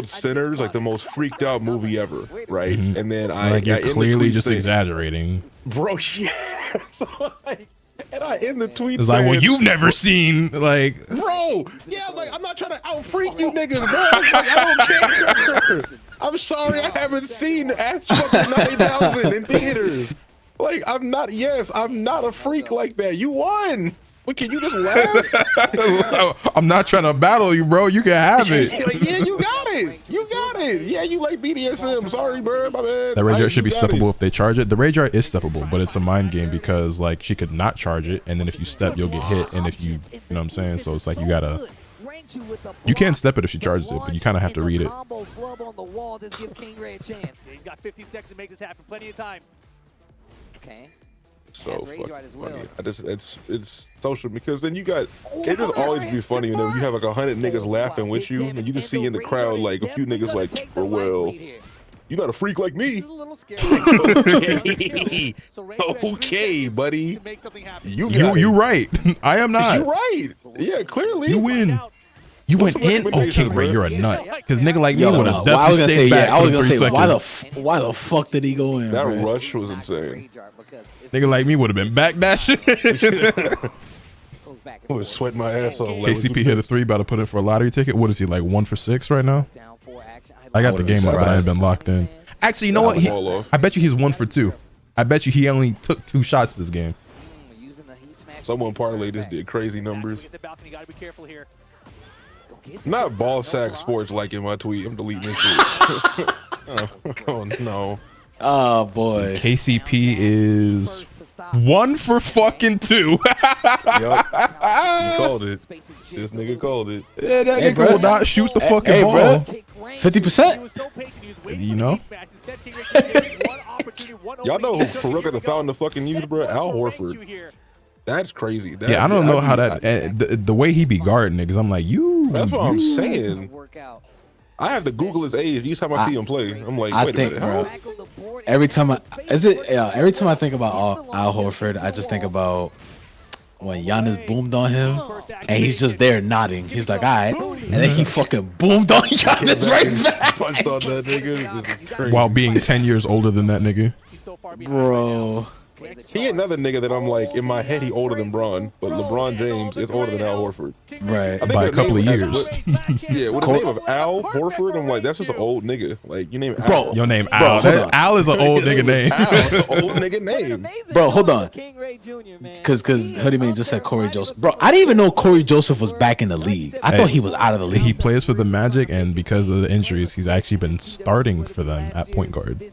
[SPEAKER 5] Sinners like the most freaked out movie ever, right? And then
[SPEAKER 3] Like you're
[SPEAKER 5] I end the
[SPEAKER 3] clearly
[SPEAKER 5] tweet
[SPEAKER 3] just
[SPEAKER 5] saying,
[SPEAKER 3] exaggerating.
[SPEAKER 5] bro. Yeah. So, like, and I end the tweet.
[SPEAKER 3] It's like, well,
[SPEAKER 5] saying,
[SPEAKER 3] you've never seen like,
[SPEAKER 5] bro. Yeah, like I'm not trying to out freak you niggas, bro. Like, I don't care. I'm sorry, I haven't seen Ash fucking 9000 in theaters. Like, I'm not a freak like that. You won. But can you just laugh?
[SPEAKER 3] I'm not trying to battle you, bro. You can have it.
[SPEAKER 5] Like, yeah, you got it. You got it. Yeah, you like BDSM. Sorry, bro. My bad.
[SPEAKER 3] That rage art should be
[SPEAKER 5] You got
[SPEAKER 3] steppable
[SPEAKER 5] it.
[SPEAKER 3] if they charge it. The rage art is steppable, but it's a mind game because like she could not charge it, and then if you step, you'll get hit, and if you know what I'm saying. So it's like you gotta. You can step it if she charges it, but you kind of have to read it.
[SPEAKER 2] He's got 15 seconds to make this happen. Plenty of time.
[SPEAKER 1] Okay.
[SPEAKER 5] So
[SPEAKER 1] Has rage
[SPEAKER 5] fucking
[SPEAKER 1] art as well.
[SPEAKER 5] funny. I just it's social because then you got it just always be funny whenever you have like 100 niggas laughing with you and you just see in the crowd like a few niggas like, oh, well, you're not a freak like me.
[SPEAKER 2] This is a little scary. So Ray Jr.
[SPEAKER 5] Okay, buddy.
[SPEAKER 2] to make something happen.
[SPEAKER 3] You right. I am not.
[SPEAKER 5] You right. Yeah, clearly.
[SPEAKER 3] You win. You went in. Oh, King Ray, you're a nut. Because nigga like me
[SPEAKER 4] Yo,
[SPEAKER 3] would have
[SPEAKER 4] I was
[SPEAKER 3] definitely
[SPEAKER 4] gonna say,
[SPEAKER 3] stayed back
[SPEAKER 4] I was
[SPEAKER 3] for
[SPEAKER 4] gonna
[SPEAKER 3] 3
[SPEAKER 4] say,
[SPEAKER 3] seconds.
[SPEAKER 4] why the fuck did he go in?
[SPEAKER 5] That
[SPEAKER 4] bro?
[SPEAKER 5] rush was insane.
[SPEAKER 3] Nigga like me would have been back that shit.
[SPEAKER 5] I was sweating my ass off. Like,
[SPEAKER 3] KCP hit a 3, about to put in for a lottery ticket. What is he, like 1 for 6 right now? I got the game up, but I ain't been locked in. Actually, you know what? I bet you he's 1 for 2. I bet you he only took 2 shots this game.
[SPEAKER 5] someone parlay just did crazy numbers. Not ball sack sports like in my tweet. I'm deleting this shit. Oh no.
[SPEAKER 4] Oh boy.
[SPEAKER 3] KCP is 1 for fucking 2.
[SPEAKER 5] Yup. You called it. This nigga called it.
[SPEAKER 3] Yeah, that nigga will not shoot the fucking ball.
[SPEAKER 4] 50%.
[SPEAKER 3] You know?
[SPEAKER 5] Y'all know who Farouk got the foul in the fucking use, bro? Al Horford. That's crazy.
[SPEAKER 3] Yeah, I don't know how that the way he be guarding niggas. I'm like, you.
[SPEAKER 5] That's what I'm saying. I have to Google his age each time I see him play. I'm like, wait a minute.
[SPEAKER 4] Bro, every time I think about Al Horford, I just think about when Giannis boomed on him, and he's just there nodding. He's like, all right, and then he fucking boomed on Giannis right back.
[SPEAKER 5] Punched on that nigga.
[SPEAKER 3] While being 10 years older than that nigga.
[SPEAKER 4] Bro.
[SPEAKER 5] He another nigga that I'm like, in my head, he older than Bron, but LeBron James is older than Al Horford.
[SPEAKER 4] Right.
[SPEAKER 3] By a couple of years.
[SPEAKER 5] Yeah, with the name of Al Horford, I'm like, that's just an old nigga. Like, you name Al.
[SPEAKER 4] Bro,
[SPEAKER 3] your name Al. Al is an old nigga name.
[SPEAKER 5] Al is an old nigga name.
[SPEAKER 4] Bro, hold on. Because Hoodie Man just said Corey Joseph. Bro, I didn't even know Corey Joseph was back in the league. I thought he was out of the league.
[SPEAKER 3] He plays for the Magic, and because of the injuries, he's actually been starting for them at point guard.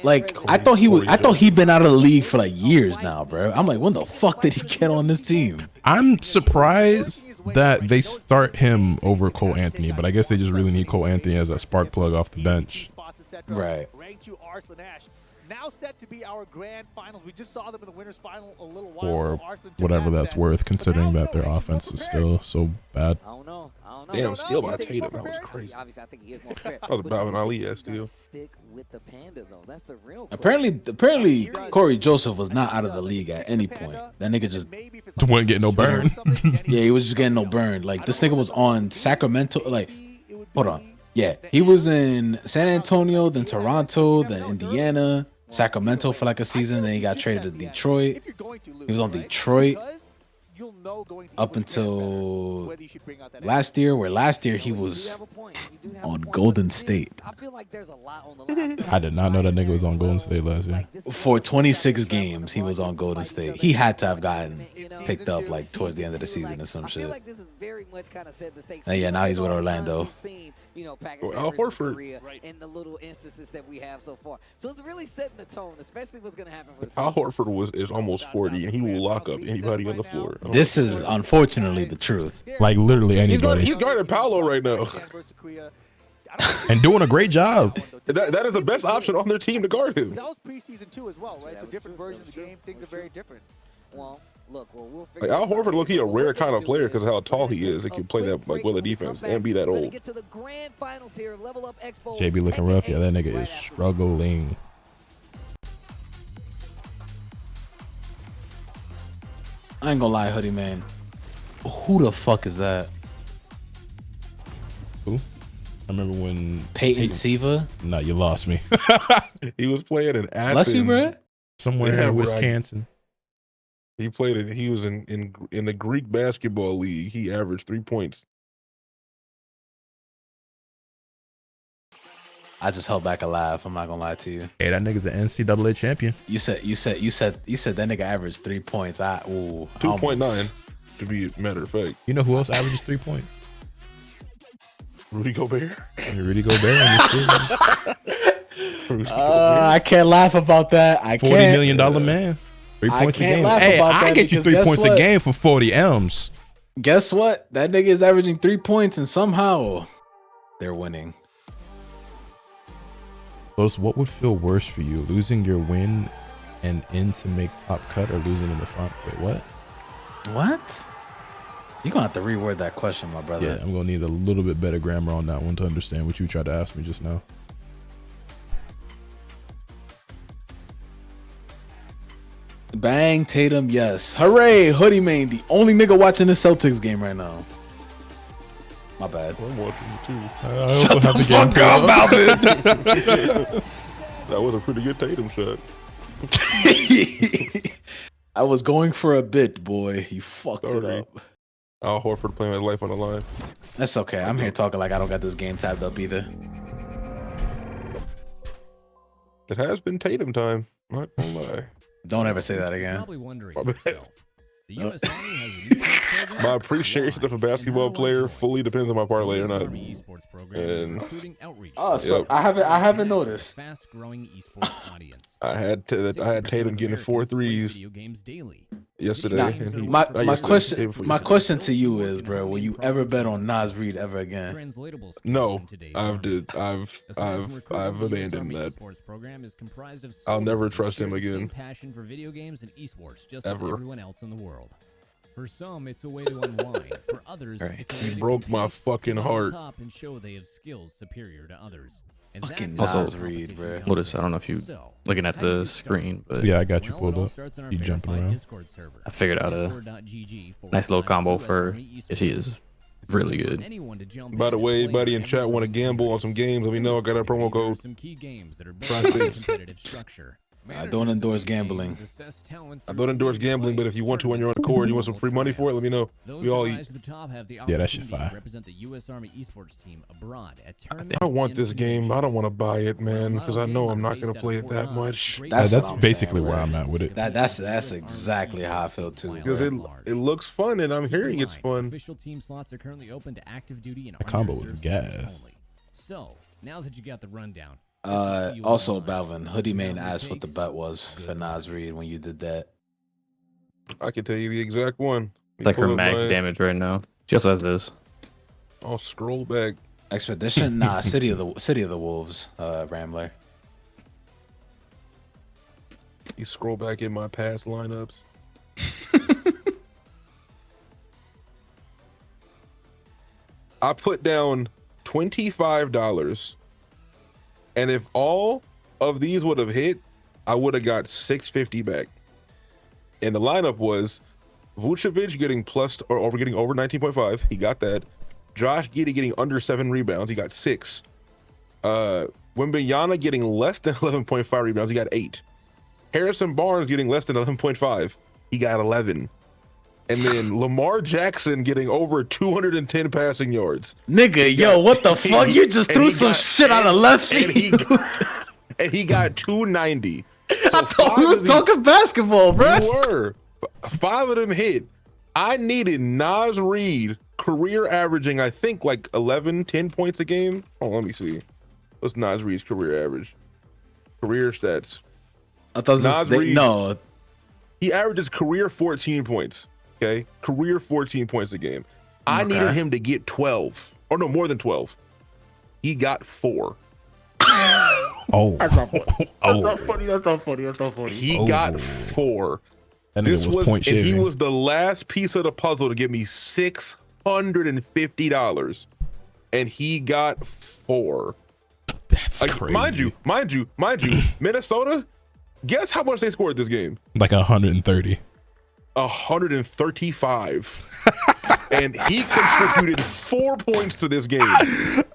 [SPEAKER 4] Like, I thought he'd been out of the league for like years now, bro. I'm like, when the fuck did he get on this team?
[SPEAKER 3] I'm surprised that they start him over Cole Anthony, but I guess they just really need Cole Anthony as a spark plug off the bench.
[SPEAKER 4] Right.
[SPEAKER 2] Now set to be our grand finals. We just saw them in the winners final a little while
[SPEAKER 3] Or
[SPEAKER 2] ago.
[SPEAKER 3] whatever that's worth, considering that their offense is still so bad.
[SPEAKER 1] I don't know.
[SPEAKER 5] Damn, steal by Tatum. That was crazy.
[SPEAKER 1] Obviously, I think he is more fair.
[SPEAKER 5] That was about an Ali ass steal.
[SPEAKER 1] Stick with the Panda though. That's the real.
[SPEAKER 4] Apparently, Corey Joseph was not out of the league at any point. That nigga just
[SPEAKER 3] wasn't getting no burn.
[SPEAKER 4] Yeah, he was just getting no burn. Like, this nigga was on Sacramento. Like, hold on. Yeah, he was in San Antonio, then Toronto, then Indiana, Sacramento for like a season. Then he got traded to Detroit. He was on Detroit up until last year, where last year he was on Golden State.
[SPEAKER 3] I did not know that nigga was on Golden State last year.
[SPEAKER 4] For 26 games, he was on Golden State. He had to have gotten picked up like towards the end of the season or some shit. And yeah, now he's with Orlando.
[SPEAKER 5] Al Horford.
[SPEAKER 1] In the little instances that we have so far. So it's really setting the tone, especially what's going to happen for
[SPEAKER 5] Al Horford is almost 40, and he will lock up anybody on the floor.
[SPEAKER 4] This is unfortunately the truth.
[SPEAKER 3] Like, literally anybody.
[SPEAKER 5] He's guarding Paolo right now.
[SPEAKER 3] And doing a great job.
[SPEAKER 5] That is the best option on their team to guard him.
[SPEAKER 2] That was preseason too as well, right? It's a different version of the game. Things are very different.
[SPEAKER 1] Well, look, we'll
[SPEAKER 5] like Al Horford, look, he a rare kind of player because of how tall he is. He can play that like well the defense and be that old.
[SPEAKER 3] JB looking rough. Yeah, that nigga is struggling.
[SPEAKER 4] I ain't gonna lie, Hoodie Man. Who the fuck is that?
[SPEAKER 3] Who? I remember when
[SPEAKER 4] Peyton Siva.
[SPEAKER 3] No, you lost me.
[SPEAKER 5] He was playing in Athens.
[SPEAKER 4] Bless you, bro.
[SPEAKER 3] Somewhere in Wisconsin.
[SPEAKER 5] He played it. He was in the Greek basketball league. He averaged 3 points.
[SPEAKER 4] I just held back a laugh. I'm not gonna lie to you.
[SPEAKER 3] Hey, that nigga's an NCAA champion.
[SPEAKER 4] You said that nigga averaged 3 points.
[SPEAKER 5] 2.9 to be a matter of fact.
[SPEAKER 3] You know who else averages 3 points?
[SPEAKER 5] Rudy Gobert.
[SPEAKER 3] Rudy Gobert in the series.
[SPEAKER 4] I can't laugh about that. I can't.
[SPEAKER 3] $40 million man. 3 points a game. Hey, I get you 3 points a game for 40 M's.
[SPEAKER 4] Guess what? That nigga is averaging 3 points, and somehow they're winning.
[SPEAKER 3] What would feel worse for you, losing your win and in to make top cut, or losing in the front? Wait, what?
[SPEAKER 4] What? You're gonna have to reword that question, my brother.
[SPEAKER 3] Yeah, I'm gonna need a little bit better grammar on that one to understand what you tried to ask me just now.
[SPEAKER 4] Bang, Tatum, yes. Hooray, Hoodie Man, the only nigga watching this Celtics game right now. My bad.
[SPEAKER 5] I'm watching it too.
[SPEAKER 3] I also have the game
[SPEAKER 5] about it. That was a pretty good Tatum shot.
[SPEAKER 4] I was going for a bit, boy. You fucked it up.
[SPEAKER 5] Al Horford playing with life on the line.
[SPEAKER 4] That's okay. I'm here talking like I don't got this game tabbed up either.
[SPEAKER 5] It has been Tatum time. Not gonna lie.
[SPEAKER 4] Don't ever say that again.
[SPEAKER 7] Probably wondering yourself. The US Army has an esports program.
[SPEAKER 5] My appreciation of a basketball player fully depends on my parlay or not.
[SPEAKER 7] Esports program,
[SPEAKER 5] And
[SPEAKER 7] including outreach.
[SPEAKER 4] Oh, so I haven't noticed.
[SPEAKER 7] Fast-growing esports audience.
[SPEAKER 5] I had Tatum getting 4 threes
[SPEAKER 7] Video games daily.
[SPEAKER 5] yesterday.
[SPEAKER 4] Nah,
[SPEAKER 5] and he,
[SPEAKER 4] my
[SPEAKER 5] yesterday,
[SPEAKER 4] question to you is, bro, will you ever bet on Nas Reed ever again?
[SPEAKER 5] No, I've abandoned that. I'll never trust him again.
[SPEAKER 7] Passion for video games and esports, just
[SPEAKER 5] Ever.
[SPEAKER 7] like everyone else in the world. For some, it's a way to unwind. For others, it's a way
[SPEAKER 5] He
[SPEAKER 7] to
[SPEAKER 5] broke my
[SPEAKER 7] compete,
[SPEAKER 5] fucking
[SPEAKER 7] get on
[SPEAKER 5] heart.
[SPEAKER 7] top and show they have skills superior to others. And
[SPEAKER 4] Fucking
[SPEAKER 7] that's where
[SPEAKER 4] Nas
[SPEAKER 7] the
[SPEAKER 4] Reed,
[SPEAKER 7] competition
[SPEAKER 4] bro.
[SPEAKER 7] comes
[SPEAKER 6] Lotus,
[SPEAKER 7] in.
[SPEAKER 6] I don't know if you
[SPEAKER 7] So,
[SPEAKER 6] looking at
[SPEAKER 7] how do you
[SPEAKER 6] the
[SPEAKER 7] start?
[SPEAKER 6] screen, but
[SPEAKER 3] Yeah, I got you
[SPEAKER 7] Well,
[SPEAKER 3] pulled
[SPEAKER 7] it all
[SPEAKER 3] up.
[SPEAKER 7] starts on our
[SPEAKER 3] You jumping
[SPEAKER 7] verified
[SPEAKER 3] around.
[SPEAKER 7] Discord server.
[SPEAKER 6] I figured out a nice little combo for if she is really good.
[SPEAKER 5] By the way, anybody in chat want to gamble on some games, let me know. I got a promo code.
[SPEAKER 7] Some key games that are
[SPEAKER 5] Prize
[SPEAKER 7] based on
[SPEAKER 5] Picks.
[SPEAKER 7] competitive structure.
[SPEAKER 4] I don't endorse gambling.
[SPEAKER 5] I don't endorse gambling, but if you want to on your own accord, you want some free money for it, let me know. We all eat.
[SPEAKER 3] Yeah, that shit fire.
[SPEAKER 7] Represent the US Army esports team abroad at
[SPEAKER 5] I want this game. I don't want to buy it, man, because I know I'm not going to play it that much.
[SPEAKER 4] That's
[SPEAKER 3] That's
[SPEAKER 4] what I'm
[SPEAKER 3] basically
[SPEAKER 4] saying,
[SPEAKER 3] where
[SPEAKER 4] bro.
[SPEAKER 3] I'm at with it.
[SPEAKER 4] That's exactly how I feel too.
[SPEAKER 5] Because it looks fun, and I'm hearing it's fun.
[SPEAKER 7] Official team slots are currently open to active duty and
[SPEAKER 3] The combo was
[SPEAKER 7] unreserved
[SPEAKER 3] gas.
[SPEAKER 7] only. So, now that you got the rundown.
[SPEAKER 4] Also, Balvin, Hoodie Main asked what the bet was for Nas Reed when you did that.
[SPEAKER 5] I can tell you the exact one.
[SPEAKER 6] It's like her
[SPEAKER 5] Pull up
[SPEAKER 6] max
[SPEAKER 5] my-
[SPEAKER 6] damage right now. She also has this.
[SPEAKER 5] I'll scroll back.
[SPEAKER 4] Expedition? Nah, City of the Wolves, Rambler.
[SPEAKER 5] You scroll back in my past lineups. I put down $25, and if all of these would have hit, I would have got $650 back. And the lineup was Vucevic getting getting over 19.5. He got that. Josh Giddey getting under 7 rebounds. He got 6. Wembanyama getting less than 11.5 rebounds. He got 8. Harrison Barnes getting less than 11.5. He got 11. And then Lamar Jackson getting over 210 passing yards.
[SPEAKER 4] Nigga, yo, what the fuck? You just threw some shit out of left field.
[SPEAKER 5] And he got 290. So
[SPEAKER 4] I thought we were talking basketball, bro.
[SPEAKER 5] You were. 5 of them hit. I needed Nas Reed career averaging, I think, like 10 points a game. Oh, let me see. What's Nas Reed's career average? Career stats.
[SPEAKER 4] I thought
[SPEAKER 5] Nas Reed,
[SPEAKER 4] no.
[SPEAKER 5] He averages career 14 points. Okay, career 14 points a game. I needed him to get 12, or no, more than 12. He got 4.
[SPEAKER 3] Oh,
[SPEAKER 4] That's not funny. That's not funny.
[SPEAKER 5] He got 4.
[SPEAKER 3] That nigga was point
[SPEAKER 5] and he
[SPEAKER 3] shaving.
[SPEAKER 5] was the last piece of the puzzle to give me $650, and he got 4.
[SPEAKER 3] That's
[SPEAKER 5] Like,
[SPEAKER 3] crazy.
[SPEAKER 5] mind you, Minnesota. Guess how much they scored this game?
[SPEAKER 3] Like 130.
[SPEAKER 5] 135. And he contributed 4 points to this game.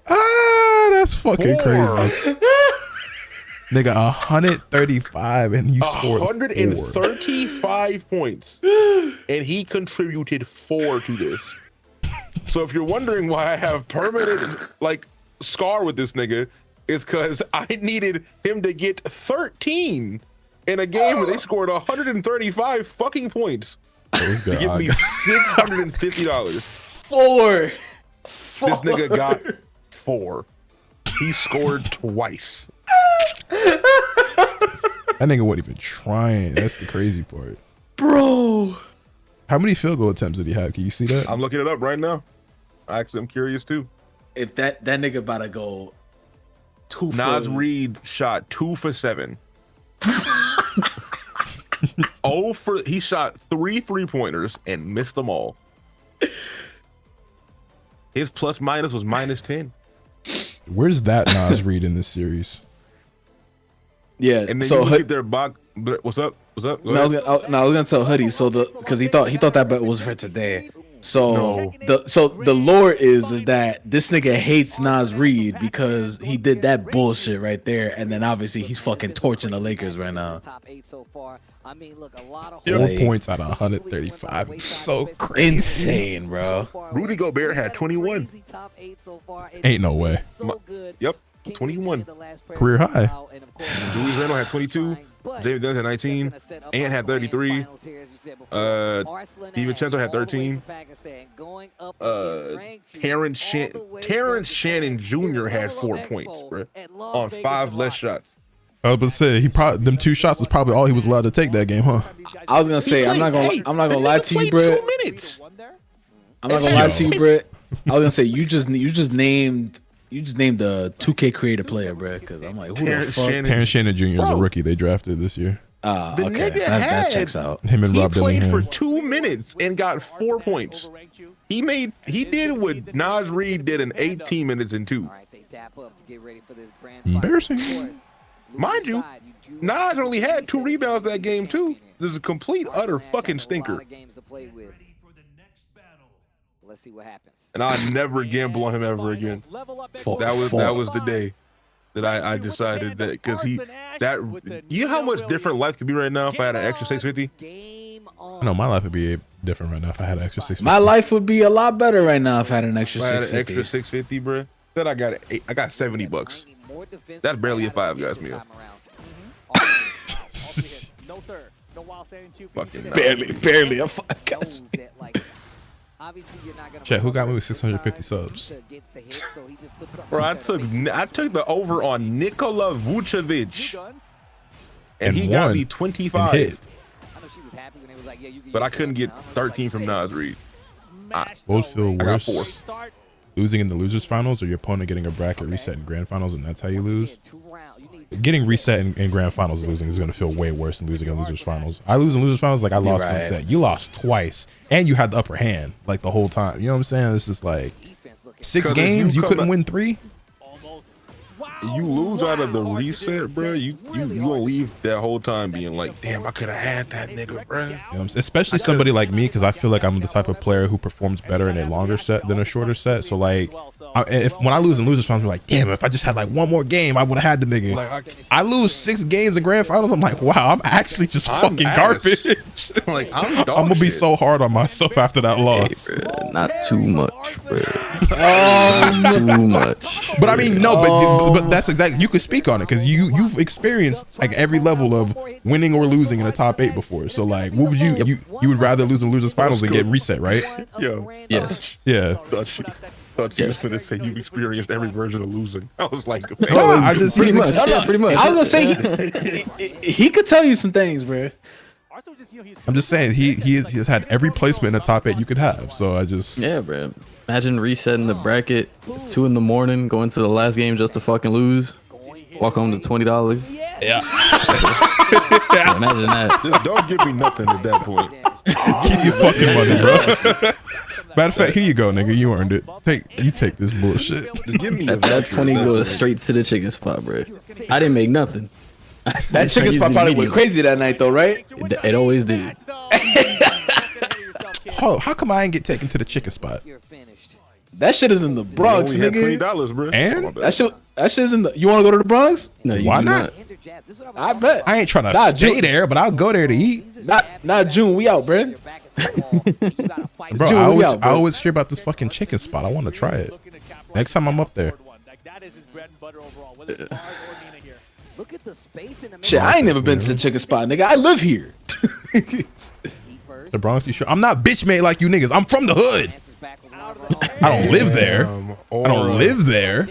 [SPEAKER 3] Ah, that's fucking
[SPEAKER 5] 4.
[SPEAKER 3] crazy. Nigga, 135 and you scored 4.
[SPEAKER 5] 135 points. And he contributed 4 to this. So if you're wondering why I have permanent like scar with this nigga, it's because I needed him to get 13 in a game where they scored 135 fucking points
[SPEAKER 3] That
[SPEAKER 5] to give me $650.
[SPEAKER 4] 4.
[SPEAKER 5] This nigga got 4. He scored twice.
[SPEAKER 3] That nigga wasn't even trying. That's the crazy part.
[SPEAKER 4] Bro.
[SPEAKER 3] How many field goal attempts did he have? Can you see that?
[SPEAKER 5] I'm looking it up right now. Actually, I'm curious too.
[SPEAKER 4] If that nigga about to go 2 for...
[SPEAKER 5] Nas Reed shot 2 for 7. He shot 3 3-pointers and missed them all. His plus minus was -10.
[SPEAKER 3] Where's that Nas Reed in this series?
[SPEAKER 4] Yeah,
[SPEAKER 5] And then
[SPEAKER 4] so
[SPEAKER 5] you look at their box. What's up? What's up?
[SPEAKER 4] No, I was gonna tell Hoodie. So because he thought that bet was for today. So the lore is that this nigga hates Nas Reed because he did that bullshit right there, and then obviously he's fucking torching the Lakers right now.
[SPEAKER 3] 4 points out of 135. It's so crazy.
[SPEAKER 4] Insane, bro.
[SPEAKER 5] Rudy Gobert had 21.
[SPEAKER 3] Ain't no way.
[SPEAKER 5] Yep, 21.
[SPEAKER 3] Career high.
[SPEAKER 5] Julius Randle had 22. David Dunn had 19. Ant had 33. DiVincenzo had 13. Terrence Shannon Jr. had 4 points, bro, on 5 less shots.
[SPEAKER 3] I was about to say them 2 shots was probably all he was allowed to take that game, huh?
[SPEAKER 4] I was gonna say I'm not gonna lie to you, bro.
[SPEAKER 5] 2 minutes.
[SPEAKER 4] I'm not gonna lie to you, bro. I was gonna say you just named the 2K creative player, bro. Because I'm like, who the fuck?
[SPEAKER 3] Terrence Shannon Jr. is a rookie they drafted this year.
[SPEAKER 5] The
[SPEAKER 4] okay.
[SPEAKER 5] nigga
[SPEAKER 4] That checks out.
[SPEAKER 3] Him and Rob
[SPEAKER 5] played
[SPEAKER 3] Dillingham.
[SPEAKER 5] for 2 minutes and got 4 points. He did what Nas Reed did in 18 minutes in 2.
[SPEAKER 3] Embarrassing.
[SPEAKER 5] Mind you, Nas only had 2 rebounds that game too. This is a complete utter fucking stinker.
[SPEAKER 1] Let's see what happens.
[SPEAKER 5] And I never gamble on him ever again. That was the day that I decided that, because you know how much different life could be right now if I had an extra 650.
[SPEAKER 3] I know my life would be different right now if I had an extra 650.
[SPEAKER 4] My life would be a lot better right now if I had an extra 650.
[SPEAKER 5] Extra 650, bro. Then I got $70. That's barely a Five Guys meal.
[SPEAKER 2] No sir. No wild standing 2.
[SPEAKER 5] Fucking
[SPEAKER 4] barely a Five Guys meal.
[SPEAKER 3] Chat, who got me with 650 subs?
[SPEAKER 5] Bro, I took the over on Nikola Vucevic, and he got me 25. But I couldn't get 13 from Nas Reed.
[SPEAKER 3] Both feel worse.
[SPEAKER 5] I got 4.
[SPEAKER 3] Losing in the losers finals, or your opponent getting a bracket reset in grand finals, and that's how you lose. Getting reset in grand finals losing is going to feel way worse than losing in losers finals. I lose in losers finals like I lost one set. You lost twice, and you had the upper hand like the whole time. You know what I'm saying? This is like 6 games you couldn't win 3.
[SPEAKER 5] You lose out of the reset, bro. You gonna leave that whole time being like, damn, I could have had that nigga, bro.
[SPEAKER 3] You know what I'm saying? Especially somebody like me, because I feel like I'm the type of player who performs better in a longer set than a shorter set. So like, when I lose in losers finals, I'm like, damn, if I just had like 1 more game, I would have had the nigga. Like, I lose 6 games in grand finals. I'm like, wow, I'm actually just fucking garbage.
[SPEAKER 5] Like, I'm
[SPEAKER 3] gonna be so hard on myself after that loss.
[SPEAKER 6] Hey, bro, not too much, bro. Too much.
[SPEAKER 3] But I mean, no, but that's exactly, you could speak on it because you've experienced like every level of winning or losing in a top 8 before. So like, what would you would rather lose in losers finals than get reset, right?
[SPEAKER 5] Yo,
[SPEAKER 6] yes,
[SPEAKER 3] yeah.
[SPEAKER 5] Thought you was gonna say you've experienced every version of losing. I was like,
[SPEAKER 3] no, I just
[SPEAKER 6] pretty much. Yeah, pretty much.
[SPEAKER 4] I was gonna say he could tell you some things, bro.
[SPEAKER 3] I'm just saying he has had every placement in the top 8 you could have. So I just
[SPEAKER 6] bro. Imagine resetting the bracket 2 in the morning, going to the last game just to fucking lose. Walk home to $20.
[SPEAKER 3] Yeah.
[SPEAKER 6] Imagine that.
[SPEAKER 5] Just don't give me nothing at that point.
[SPEAKER 3] Keep your fucking money, bro. Matter of fact, here you go, nigga. You earned it. You take this bullshit.
[SPEAKER 5] Just give me
[SPEAKER 6] that 20 goes straight to the chicken spot, bro. I didn't make nothing.
[SPEAKER 4] That chicken spot probably went crazy that night, though, right?
[SPEAKER 6] It always did.
[SPEAKER 3] Oh, how come I ain't get taken to the chicken spot?
[SPEAKER 4] That shit is in the Bronx,
[SPEAKER 5] you only
[SPEAKER 4] nigga.
[SPEAKER 5] had $20, bro.
[SPEAKER 3] And
[SPEAKER 4] that shit is in the. You want to go to the Bronx?
[SPEAKER 6] No, you
[SPEAKER 3] why
[SPEAKER 6] do
[SPEAKER 3] not?
[SPEAKER 4] I bet.
[SPEAKER 3] I ain't trying to stay there, but I'll go there to eat.
[SPEAKER 4] Not June. We out, bro.
[SPEAKER 3] Bro, I always hear about this fucking chicken spot. I want to try it next time I'm up there.
[SPEAKER 4] Shit, I ain't never been to the chicken spot, nigga. I live here.
[SPEAKER 3] The Bronx, you sure? I'm not bitch made like you niggas. I'm from the hood. I don't live there. I don't live there.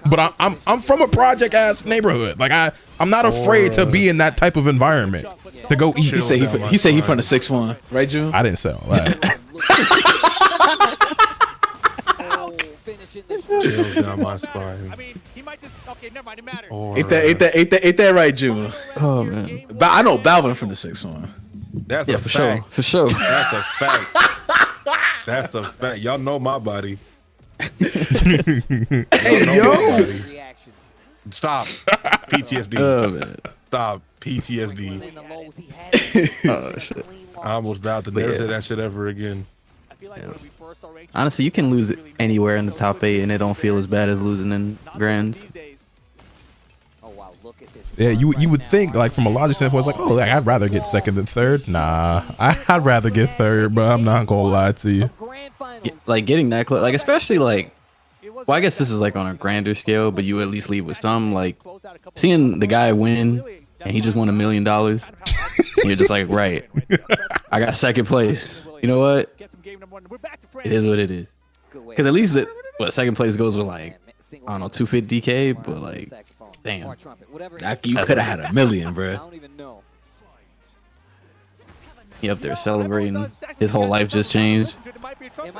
[SPEAKER 3] But I'm from a project ass neighborhood. Like I'm not afraid to be in that type of environment to go eat.
[SPEAKER 4] He said he from the 6-1, right, June?
[SPEAKER 3] I didn't say all that.
[SPEAKER 5] Down my spine.
[SPEAKER 2] I mean, he might just. Okay, never mind. It matters.
[SPEAKER 4] Ain't that right, June?
[SPEAKER 6] Oh man.
[SPEAKER 4] But I know Balvin from the 6-1.
[SPEAKER 5] That's a
[SPEAKER 6] for
[SPEAKER 5] fact.
[SPEAKER 6] sure. For sure.
[SPEAKER 5] That's a fact. That's a fact. Y'all know my body.
[SPEAKER 3] Hey, yo.
[SPEAKER 5] Stop. PTSD.
[SPEAKER 6] Oh man.
[SPEAKER 5] Stop. PTSD.
[SPEAKER 6] Oh shit.
[SPEAKER 5] I almost vowed to never say that shit ever again.
[SPEAKER 6] Honestly, you can lose it anywhere in the top 8 and it don't feel as bad as losing in grands.
[SPEAKER 3] Yeah, you would think, like, from a logic standpoint, it's like, oh, like, I'd rather get second than third. Nah, I'd rather get third, but I'm not gonna lie to you.
[SPEAKER 6] Like getting that close, like especially like, well, I guess this is like on a grander scale, but you at least leave with some, like seeing the guy win and he just won $1 million. And you're just like, right, I got second place. You know what? It is what it is. Because at least what second place goes with like, I don't know, 250K, but like, damn.
[SPEAKER 4] You could have had $1 million, bro.
[SPEAKER 6] He up there celebrating. His whole life just changed.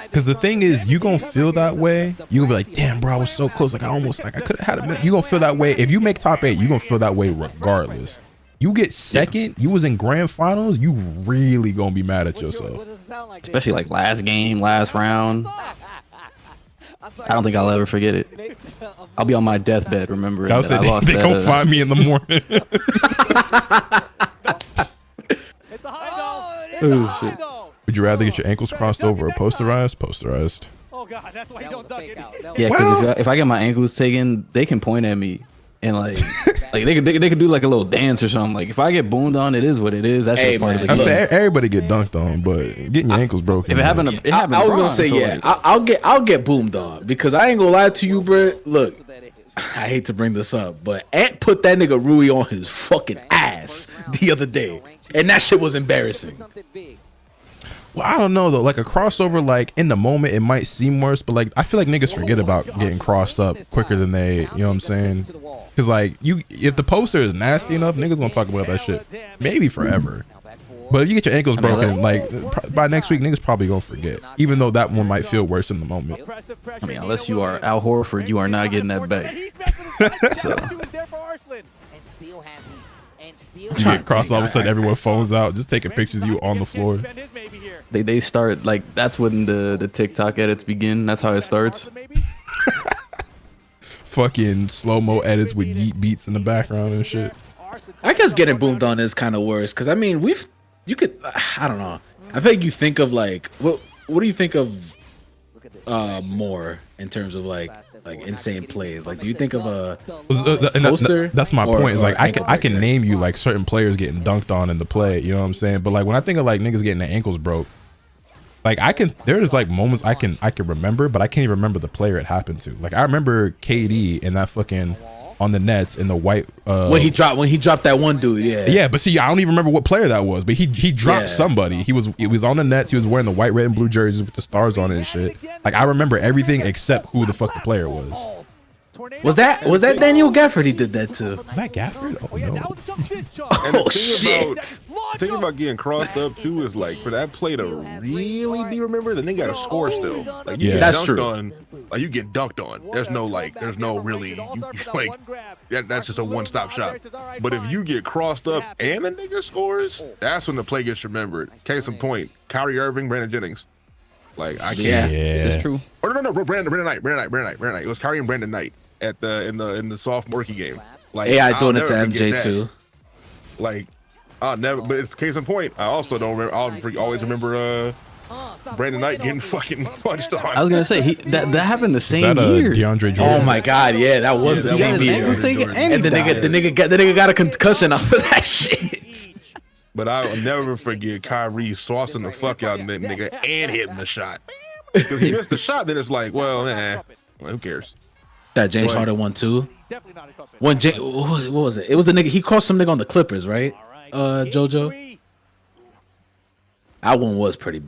[SPEAKER 3] Because the thing is, you gonna feel that way. You gonna be like, damn, bro, I was so close. Like, I could have had $1 million. You gonna feel that way. If you make top 8, you gonna feel that way regardless. You get second, you was in grand finals, you really gonna be mad at yourself.
[SPEAKER 6] Especially like last game, last round. I don't think I'll ever forget it. I'll be on my deathbed remembering that I lost.
[SPEAKER 3] They gonna find me in the morning.
[SPEAKER 6] Oh, shit.
[SPEAKER 3] Would you rather get your ankles crossed over or posterized? Posterized.
[SPEAKER 2] Oh god, that's why you don't duck it.
[SPEAKER 6] Yeah, because if I get my ankles taken, they can point at me and like they could do like a little dance or something. Like if I get boomed on, it is what it is. That's just part of the game.
[SPEAKER 3] I say everybody get dunked on, but getting your ankles broken.
[SPEAKER 6] If it happened,
[SPEAKER 4] I was gonna say yeah. I'll get boomed on because I ain't gonna lie to you, bro. Look, I hate to bring this up, but Ant put that nigga Rui on his fucking ass the other day, and that shit was embarrassing.
[SPEAKER 3] Well, I don't know though. Like a crossover, like in the moment, it might seem worse, but like I feel like niggas forget about getting crossed up quicker than they, you know what I'm saying? Because like if the poster is nasty enough, niggas gonna talk about that shit maybe forever. But if you get your ankles broken, like by next week, niggas probably gonna forget, even though that one might feel worse in the moment.
[SPEAKER 6] I mean, unless you are Al Horford, you are not getting that back. So.
[SPEAKER 3] You get crossed, all of a sudden everyone phones out, just taking pictures of you on the floor.
[SPEAKER 6] They start like that's when the TikTok edits begin. That's how it starts.
[SPEAKER 3] Fucking slow-mo edits with yeet beats in the background and shit.
[SPEAKER 4] I guess getting boomed on is kind of worse because I mean you could I don't know. I think you think of like what do you think of more in terms of like insane plays? Like do you think of a poster?
[SPEAKER 3] That's my point. Is like I can name you like certain players getting dunked on in the play. You know what I'm saying? But like when I think of like niggas getting their ankles broke, like there's like moments I can remember, but I can't even remember the player it happened to. Like I remember KD in that fucking on the Nets in the white
[SPEAKER 4] when he dropped that one dude. Yeah,
[SPEAKER 3] but see, I don't even remember what player that was, but he dropped somebody. He was on the Nets. He was wearing the white, red, and blue jerseys with the stars on it and shit. Like I remember everything except who the fuck the player was.
[SPEAKER 4] Was that Daniel Gafford? He did that too.
[SPEAKER 3] Was that Gafford? Oh no.
[SPEAKER 5] And the thing about getting crossed up too is like for that play to really be remembered, then they got to score still. Like you get
[SPEAKER 4] that's
[SPEAKER 5] dunked
[SPEAKER 4] true.
[SPEAKER 5] on, like you get dunked on. There's no really like that's just a one-stop shop. But if you get crossed up and the nigga scores, that's when the play gets remembered. Case in point, Kyrie Irving, Brandon Jennings. Like I can't.
[SPEAKER 6] This is true.
[SPEAKER 5] Oh no, Brandon Knight. It was Kyrie and Brandon Knight at in the sophomore rookie game. Like
[SPEAKER 4] AI doing it to MJ too.
[SPEAKER 5] Like I'll never, but it's case in point. I also don't remember. I'll always remember Brandon Knight getting fucking punched on.
[SPEAKER 6] I was gonna say that happened the same year.
[SPEAKER 3] DeAndre Jordan.
[SPEAKER 4] Oh my god, yeah, that was the same year. And the nigga got a concussion off of that shit.
[SPEAKER 5] But I'll never forget Kyrie saucing the fuck out of that nigga and hitting the shot. Because he missed the shot, then it's like, well, who cares?
[SPEAKER 4] That James Harden one too. What was it? It was the nigga. He crossed some nigga on the Clippers, right? JoJo. That one was pretty.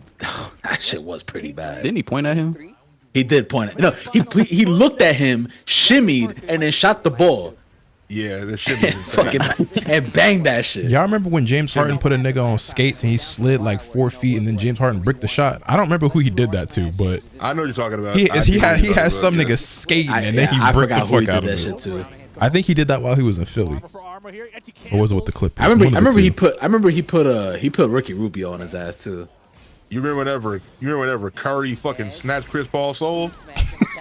[SPEAKER 4] That shit was pretty bad.
[SPEAKER 6] Didn't he point at him?
[SPEAKER 4] He did point at. No, he looked at him, shimmied, and then shot the ball.
[SPEAKER 5] Yeah, that shit was
[SPEAKER 4] fucking and banged that shit.
[SPEAKER 3] Y'all remember when James Harden put a nigga on skates and he slid like 4 feet and then James Harden bricked the shot? I don't remember who he did that to, but
[SPEAKER 5] I know what you're talking about.
[SPEAKER 3] He had some nigga skating and then he bricked the fuck out of it.
[SPEAKER 4] Shit too.
[SPEAKER 3] I think he did that while he was in Philly. Or was it with the Clippers?
[SPEAKER 4] I remember he put Ricky Rubio on his ass too.
[SPEAKER 5] You remember whenever Curry fucking snatched Chris Paul's soul?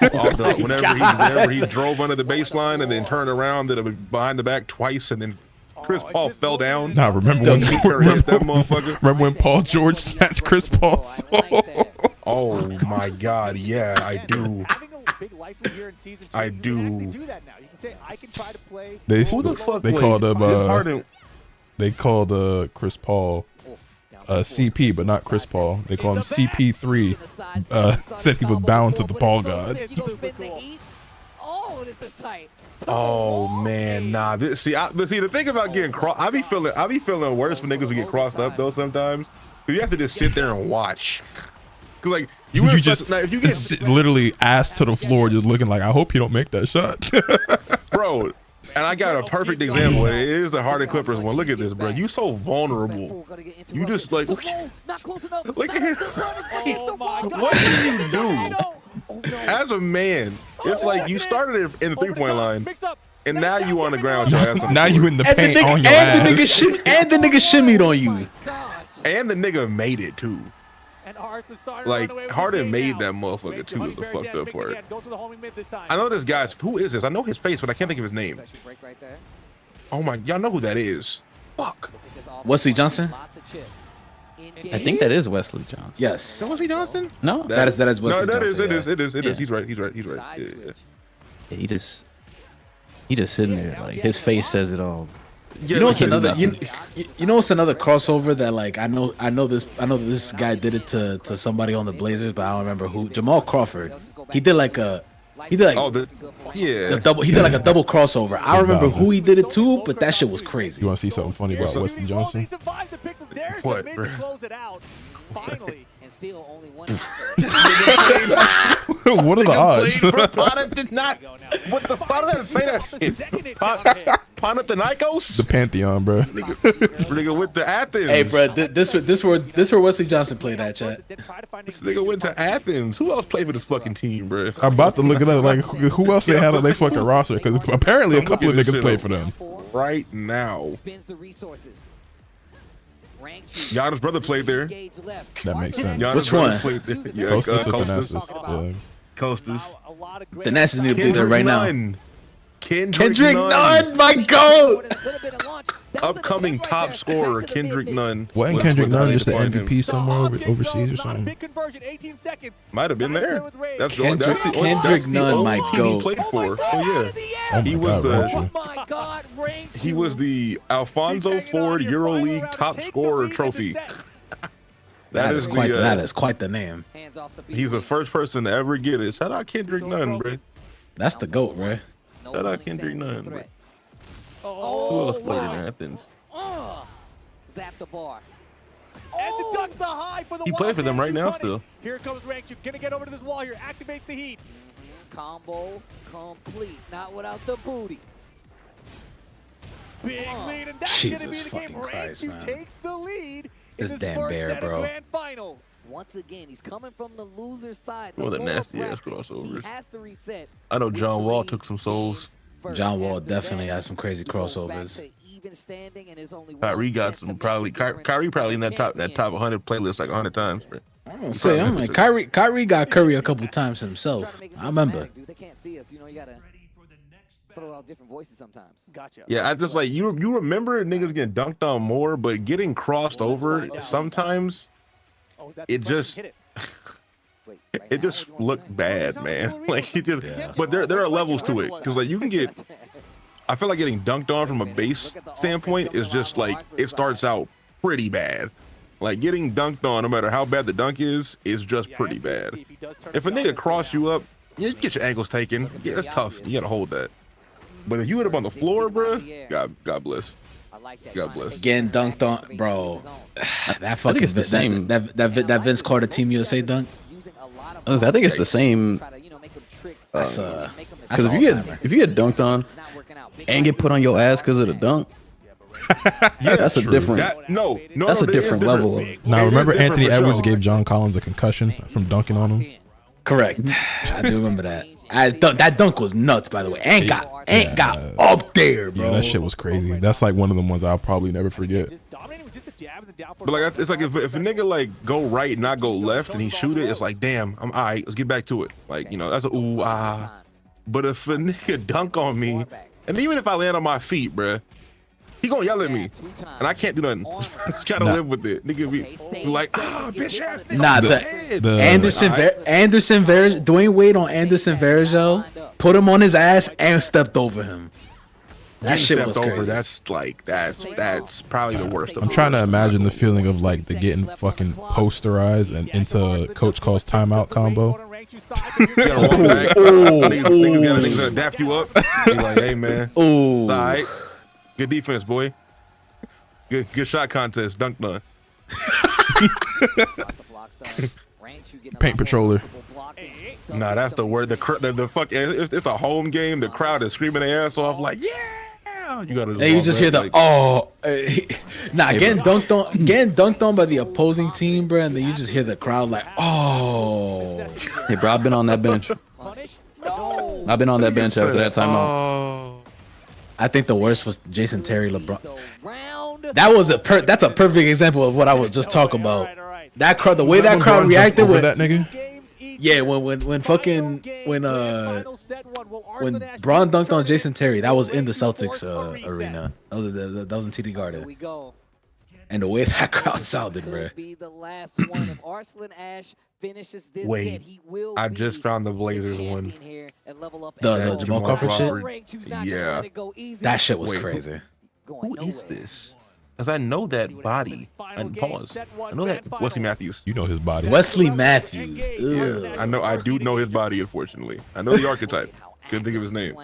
[SPEAKER 5] Whenever he drove under the baseline and then turned around, did a behind the back twice and then Chris Paul fell down.
[SPEAKER 3] Nah, remember when
[SPEAKER 5] that motherfucker?
[SPEAKER 3] remember when Paul George snatched Chris Paul's soul?
[SPEAKER 5] Oh my God, yeah, I do.
[SPEAKER 2] Having a big life lead here in season 2,
[SPEAKER 5] I
[SPEAKER 2] you can
[SPEAKER 5] do.
[SPEAKER 2] actually do that now. You can say, I can try to play.
[SPEAKER 5] Who the fuck
[SPEAKER 3] they
[SPEAKER 5] played?
[SPEAKER 3] called him
[SPEAKER 5] It's Harden.
[SPEAKER 3] they called Chris Paul CP, but not Chris Paul. They called him CP3. Said he was bound to the Paul God.
[SPEAKER 1] Oh, this is tight.
[SPEAKER 5] Oh man, nah. But see, the thing about getting crossed, I be feeling worse when niggas would get crossed up though sometimes. You have to just sit there and watch. Cause like
[SPEAKER 3] You just if you get literally ass to the floor, just looking like, I hope you don't make that shot,
[SPEAKER 5] bro. And I got a perfect example. It is the Harden Clippers one. Look at this, bro. You so vulnerable. You just like, look at him. What do you do? As a man, it's like you started in the 3-point line, and now you on the ground. Your ass
[SPEAKER 3] now you in the paint on your ass.
[SPEAKER 4] And the nigga shimmied on you.
[SPEAKER 5] And the nigga made it too. Like Harden made that motherfucker too. The fucked up part. I know this guy's. Who is this? I know his face, but I can't think of his name. Oh my, y'all know who that is? Fuck.
[SPEAKER 4] Wesley Johnson?
[SPEAKER 6] I think that is Wesley Johnson.
[SPEAKER 4] Yes.
[SPEAKER 5] Wesley Johnson?
[SPEAKER 6] No,
[SPEAKER 4] That is Wesley
[SPEAKER 5] No, that
[SPEAKER 4] Johnson.
[SPEAKER 5] is. It is.
[SPEAKER 6] Yeah.
[SPEAKER 5] He's right. Yeah.
[SPEAKER 6] Yeah, he just sitting there like his face says it all.
[SPEAKER 4] You know what's another you know what's another crossover that like I know this guy did it to somebody on the Blazers, but I don't remember who. Jamal Crawford. He did like a he did like the double he did like a double crossover. I remember who he did it to, but that shit was crazy.
[SPEAKER 3] You want to see something funny about Wesley Johnson?
[SPEAKER 5] What, bro?
[SPEAKER 2] Finally.
[SPEAKER 1] And still only one.
[SPEAKER 3] What are the odds?
[SPEAKER 5] Panda did not. What the fuck? I didn't say that shit. Panathinaikos?
[SPEAKER 3] The Pantheon, bro.
[SPEAKER 5] Nigga went to Athens.
[SPEAKER 4] Hey, bro, this where Wesley Johnson played at, chat.
[SPEAKER 5] This nigga went to Athens. Who else played for this fucking team, bro?
[SPEAKER 3] I'm about to look it up. Like, who else they had on their fucking roster? Because apparently a couple of niggas played for them.
[SPEAKER 5] Right now.
[SPEAKER 1] Spends the resources.
[SPEAKER 5] Giannis' brother played there.
[SPEAKER 3] That makes sense.
[SPEAKER 5] Giannis'
[SPEAKER 4] Which
[SPEAKER 5] brother
[SPEAKER 4] one?
[SPEAKER 5] played there. Yeah,
[SPEAKER 3] Costas or
[SPEAKER 5] Costas.
[SPEAKER 3] Thanasis? Yeah.
[SPEAKER 5] Costas.
[SPEAKER 4] The Nasties need to be there right now.
[SPEAKER 5] Kendrick
[SPEAKER 4] Nunn, my goat.
[SPEAKER 5] Upcoming top scorer, Kendrick Nunn.
[SPEAKER 3] Wasn't Kendrick Nunn just the MVP somewhere overseas or something?
[SPEAKER 5] Might have been there. That's
[SPEAKER 4] Kendrick Nunn might go.
[SPEAKER 5] He played for. Oh yeah. He was he was the Alfonso Ford EuroLeague top scorer trophy.
[SPEAKER 4] That is quite the name.
[SPEAKER 5] He's the first person to ever get it. Shout out Kendrick Nunn, bro.
[SPEAKER 4] That's the GOAT, bro.
[SPEAKER 5] Shout out Kendrick Nunn, bro. Who else played in Athens?
[SPEAKER 1] Zap the bar.
[SPEAKER 2] And the ducks the high for the
[SPEAKER 5] He played for them right now still.
[SPEAKER 2] Here comes Rank. You're gonna get over to this wall here. Activate the heat.
[SPEAKER 1] Combo complete. Not without the booty.
[SPEAKER 2] Big lead, and that's gonna be the game. Rank takes the lead.
[SPEAKER 4] This damn bear, bro.
[SPEAKER 2] Grand finals.
[SPEAKER 1] Once again, he's coming from the loser side.
[SPEAKER 5] One of the
[SPEAKER 1] lower
[SPEAKER 5] nasty ass
[SPEAKER 1] bracket.
[SPEAKER 5] crossovers.
[SPEAKER 1] He has to reset.
[SPEAKER 5] I know John Wall took some souls.
[SPEAKER 4] John Wall definitely has some crazy crossovers.
[SPEAKER 5] Kyrie got some probably. Kyrie probably in that top 100 playlist like 100 times. Bro.
[SPEAKER 4] I'm like Kyrie got Curry a couple times himself. I remember.
[SPEAKER 1] They can't see us. You know, you gotta throw out different voices sometimes.
[SPEAKER 2] Gotcha.
[SPEAKER 5] Yeah, I just like you remember niggas getting dunked on more, but getting crossed over sometimes it just it just looked bad, man. Like it just but there are levels to it because like you can get I feel like getting dunked on from a base standpoint is just like it starts out pretty bad. Like getting dunked on, no matter how bad the dunk is just pretty bad. If a nigga cross you up, yeah, you get your ankles taken. Yeah, that's tough. You gotta hold that. But if you hit up on the floor, bro, God bless. God bless.
[SPEAKER 4] Getting dunked on, bro. That fucking
[SPEAKER 6] I think it's the same.
[SPEAKER 4] That Vince Carter Team USA dunk.
[SPEAKER 6] I think it's the same. Because if you get dunked on and get put on your ass because of the dunk, that's a different. That's a different level.
[SPEAKER 3] Now remember Anthony Edwards gave John Collins a concussion from dunking on him.
[SPEAKER 4] Correct. I do remember that. That dunk was nuts, by the way. Ain't got up there, bro.
[SPEAKER 3] Yeah, that shit was crazy. That's like one of the ones I'll probably never forget.
[SPEAKER 5] But like, it's like if a nigga like go right, not go left, and he shoot it, it's like, damn, I'm all right. Let's get back to it. Like, you know, that's a ooh ah. But if a nigga dunk on me, and even if I land on my feet, bruh, he gonna yell at me, and I can't do nothing. Just gotta live with it. Nigga be like, bitch ass nigga.
[SPEAKER 4] Nah, the Anderson Dwayne Wade on Anderson Varejao put him on his ass and stepped over him. That shit was crazy.
[SPEAKER 5] That's probably the worst.
[SPEAKER 3] I'm trying to imagine the feeling of like the getting fucking posterized and into Coach Calls timeout combo.
[SPEAKER 5] Niggas gotta dap you up. Be like, hey man, all right, good defense, boy. Good shot contest, dunk none.
[SPEAKER 3] Paint patroller.
[SPEAKER 5] Nah, that's the word. The fuck. It's a home game. The crowd is screaming their ass off like, yeah. You gotta.
[SPEAKER 4] And you just hear the getting dunked on by the opposing team, bro, and then you just hear the crowd like, oh.
[SPEAKER 6] Hey, bro, I've been on that bench. I've been on that bench after that timeout.
[SPEAKER 4] I think the worst was Jason Terry LeBron. That's a perfect example of what I was just talking about. That crowd, the way that crowd reacted with
[SPEAKER 3] that nigga.
[SPEAKER 4] Yeah, when Braun dunked on Jason Terry, that was in the Celtics arena. That was in TD Garden. And the way that crowd sounded, bro.
[SPEAKER 5] Wait, I just found the Blazers one.
[SPEAKER 4] The Jamal Crawford shit?
[SPEAKER 5] Yeah.
[SPEAKER 4] That shit was crazy.
[SPEAKER 5] Who is this? Because I know that body. And pause. I know that Wesley Matthews.
[SPEAKER 3] You know his body.
[SPEAKER 4] Wesley Matthews. Ugh.
[SPEAKER 5] I do know his body, unfortunately. I know the archetype. Couldn't think of his name.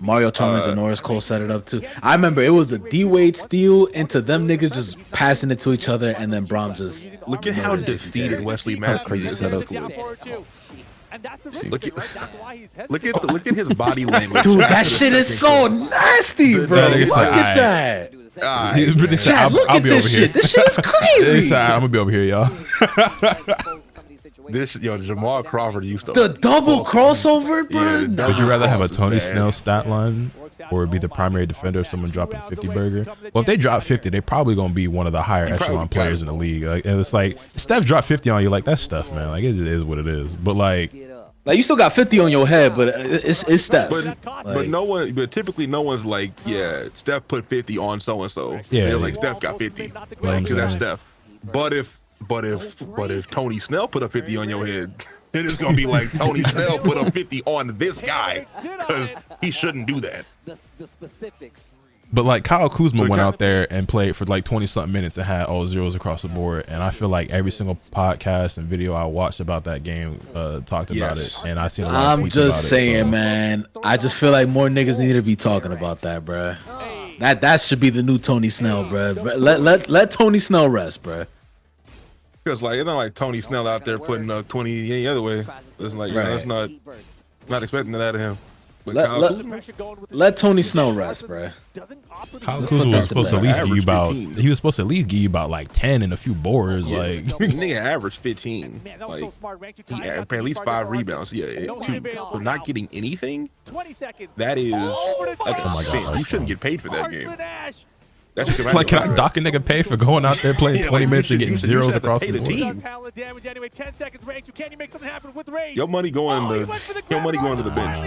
[SPEAKER 4] Mario Chalmers and Norris Cole set it up too. I remember it was the D-Wade steal into them niggas just passing it to each other, and then Braun just
[SPEAKER 5] look at how defeated Wesley Matthews is. Look at his body language.
[SPEAKER 4] Dude, that shit is so nasty, bro. Look at that. Chad, look at this shit. This shit is crazy.
[SPEAKER 3] I'm gonna be over here, y'all.
[SPEAKER 5] Jamal Crawford used to
[SPEAKER 4] the double crossover, bro.
[SPEAKER 3] Yeah, would you rather have a Tony Snell stat line or be the primary defender of someone dropping 50 burger? Well, if they drop 50, they're probably gonna be one of the higher echelon players in the league. Like, and it's like Steph dropped 50 on you, like that's Steph, man. Like it is what it is. But like
[SPEAKER 4] you still got 50 on your head, but it's Steph.
[SPEAKER 5] But typically no one's like, yeah, Steph put 50 on so and so.
[SPEAKER 3] Yeah,
[SPEAKER 5] they're like Steph got 50, because that's Steph. But if Tony Snell put a 50 on your head, it is gonna be like Tony Snell put a 50 on this guy, because he shouldn't do that.
[SPEAKER 1] The specifics.
[SPEAKER 3] But like Kyle Kuzma went out there and played for like 20-something minutes and had all zeros across the board. And I feel like every single podcast and video I watched about that game talked about it. And I seen a lot of tweets about it. I'm just
[SPEAKER 4] saying, man. I just feel like more niggas need to be talking about that, bro. That should be the new Tony Snell, bro. Let Tony Snell rest, bro.
[SPEAKER 5] Because like it's not like Tony Snell out there putting up 20 any other way. It's like that's not expecting that out of him.
[SPEAKER 4] Let Tony Snell rest, bro.
[SPEAKER 3] Kyle Kuzma was supposed to at least give you about. He was supposed to at least give you about like 10 and a few boards.
[SPEAKER 5] Yeah.
[SPEAKER 3] Like
[SPEAKER 5] nigga averaged 15. Like he had at least 5 rebounds. Yeah, 2. For not getting anything. That is like a sin. You shouldn't get paid for that game.
[SPEAKER 3] Like, can I dock a nigga pay for going out there playing 20 minutes and getting zeros across the board?
[SPEAKER 5] Your money going to the bench.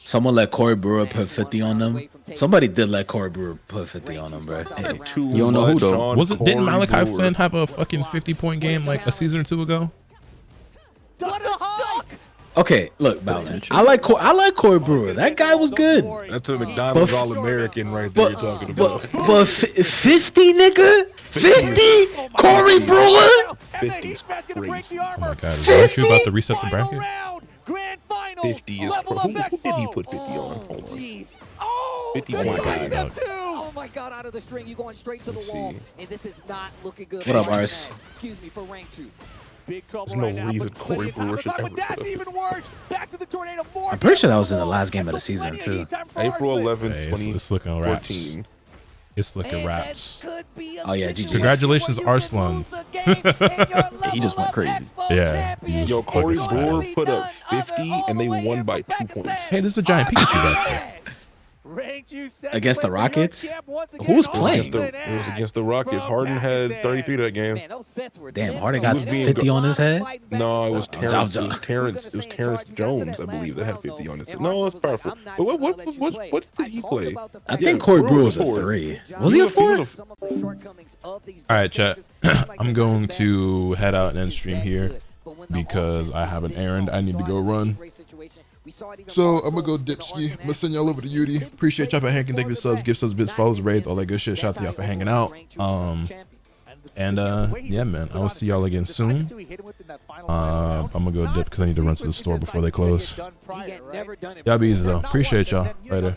[SPEAKER 4] Someone let Corey Brewer put 50 on them. Somebody did let Corey Brewer put 50 on them, bro.
[SPEAKER 6] You don't know who though.
[SPEAKER 3] Didn't Malachi Flynn have a fucking 50-point game like a season or two ago?
[SPEAKER 1] What a dunk!
[SPEAKER 4] Okay, look, Bowden. I like Corey Brewer. That guy was good.
[SPEAKER 5] That's a McDonald's All-American right there you're talking about.
[SPEAKER 4] But 50, nigga? 50? Corey Brewer?
[SPEAKER 5] 50's crazy.
[SPEAKER 3] Oh my god, is that you about to reset the bracket?
[SPEAKER 5] 50 is who did he put 50 on? Hold on. 50. Oh my god.
[SPEAKER 1] Oh my god, out of the string, you going straight to the wall. And this is not looking good.
[SPEAKER 4] What up, Ars?
[SPEAKER 1] Excuse me for rank 2.
[SPEAKER 5] There's no reason Corey Brewer should ever put up.
[SPEAKER 4] I'm pretty sure that was in the last game of the season too.
[SPEAKER 5] April 11th,
[SPEAKER 3] Hey,
[SPEAKER 5] 2014.
[SPEAKER 3] it's looking raps. It's looking raps.
[SPEAKER 4] Oh yeah, GG.
[SPEAKER 3] Congratulations, Arslan.
[SPEAKER 6] He just went crazy.
[SPEAKER 3] Yeah.
[SPEAKER 5] Yo, Corey Brewer put up 50 and they won by 2 points.
[SPEAKER 3] Hey, there's a giant Pikachu back there.
[SPEAKER 4] Against the Rockets? Who was playing?
[SPEAKER 5] It was against the Rockets. Harden had 33 that game.
[SPEAKER 1] Man, those sets were
[SPEAKER 4] Damn,
[SPEAKER 1] tense.
[SPEAKER 4] Harden got
[SPEAKER 5] He was being
[SPEAKER 4] 50 on his head?
[SPEAKER 5] No, it was Terrence.
[SPEAKER 4] Job.
[SPEAKER 5] It was Terrence. It was Terrence Jones, I believe, that had 50 on his head. No, it's powerful. But what did he play?
[SPEAKER 4] I think Corey Brewer was a 3. Was he a 4?
[SPEAKER 3] All right, chat. I'm going to head out and end stream here because I have an errand I need to go run. So I'm gonna go dipski. I'm gonna send y'all over to Yudi. Appreciate y'all for hanging. Thank you for subs, gifts, subs, bits, follows, raids, all that good shit. Shout out to y'all for hanging out. Yeah, man. I will see y'all again soon. I'm gonna go dip because I need to run to the store before they close. Y'all be easy though. Appreciate y'all. Later.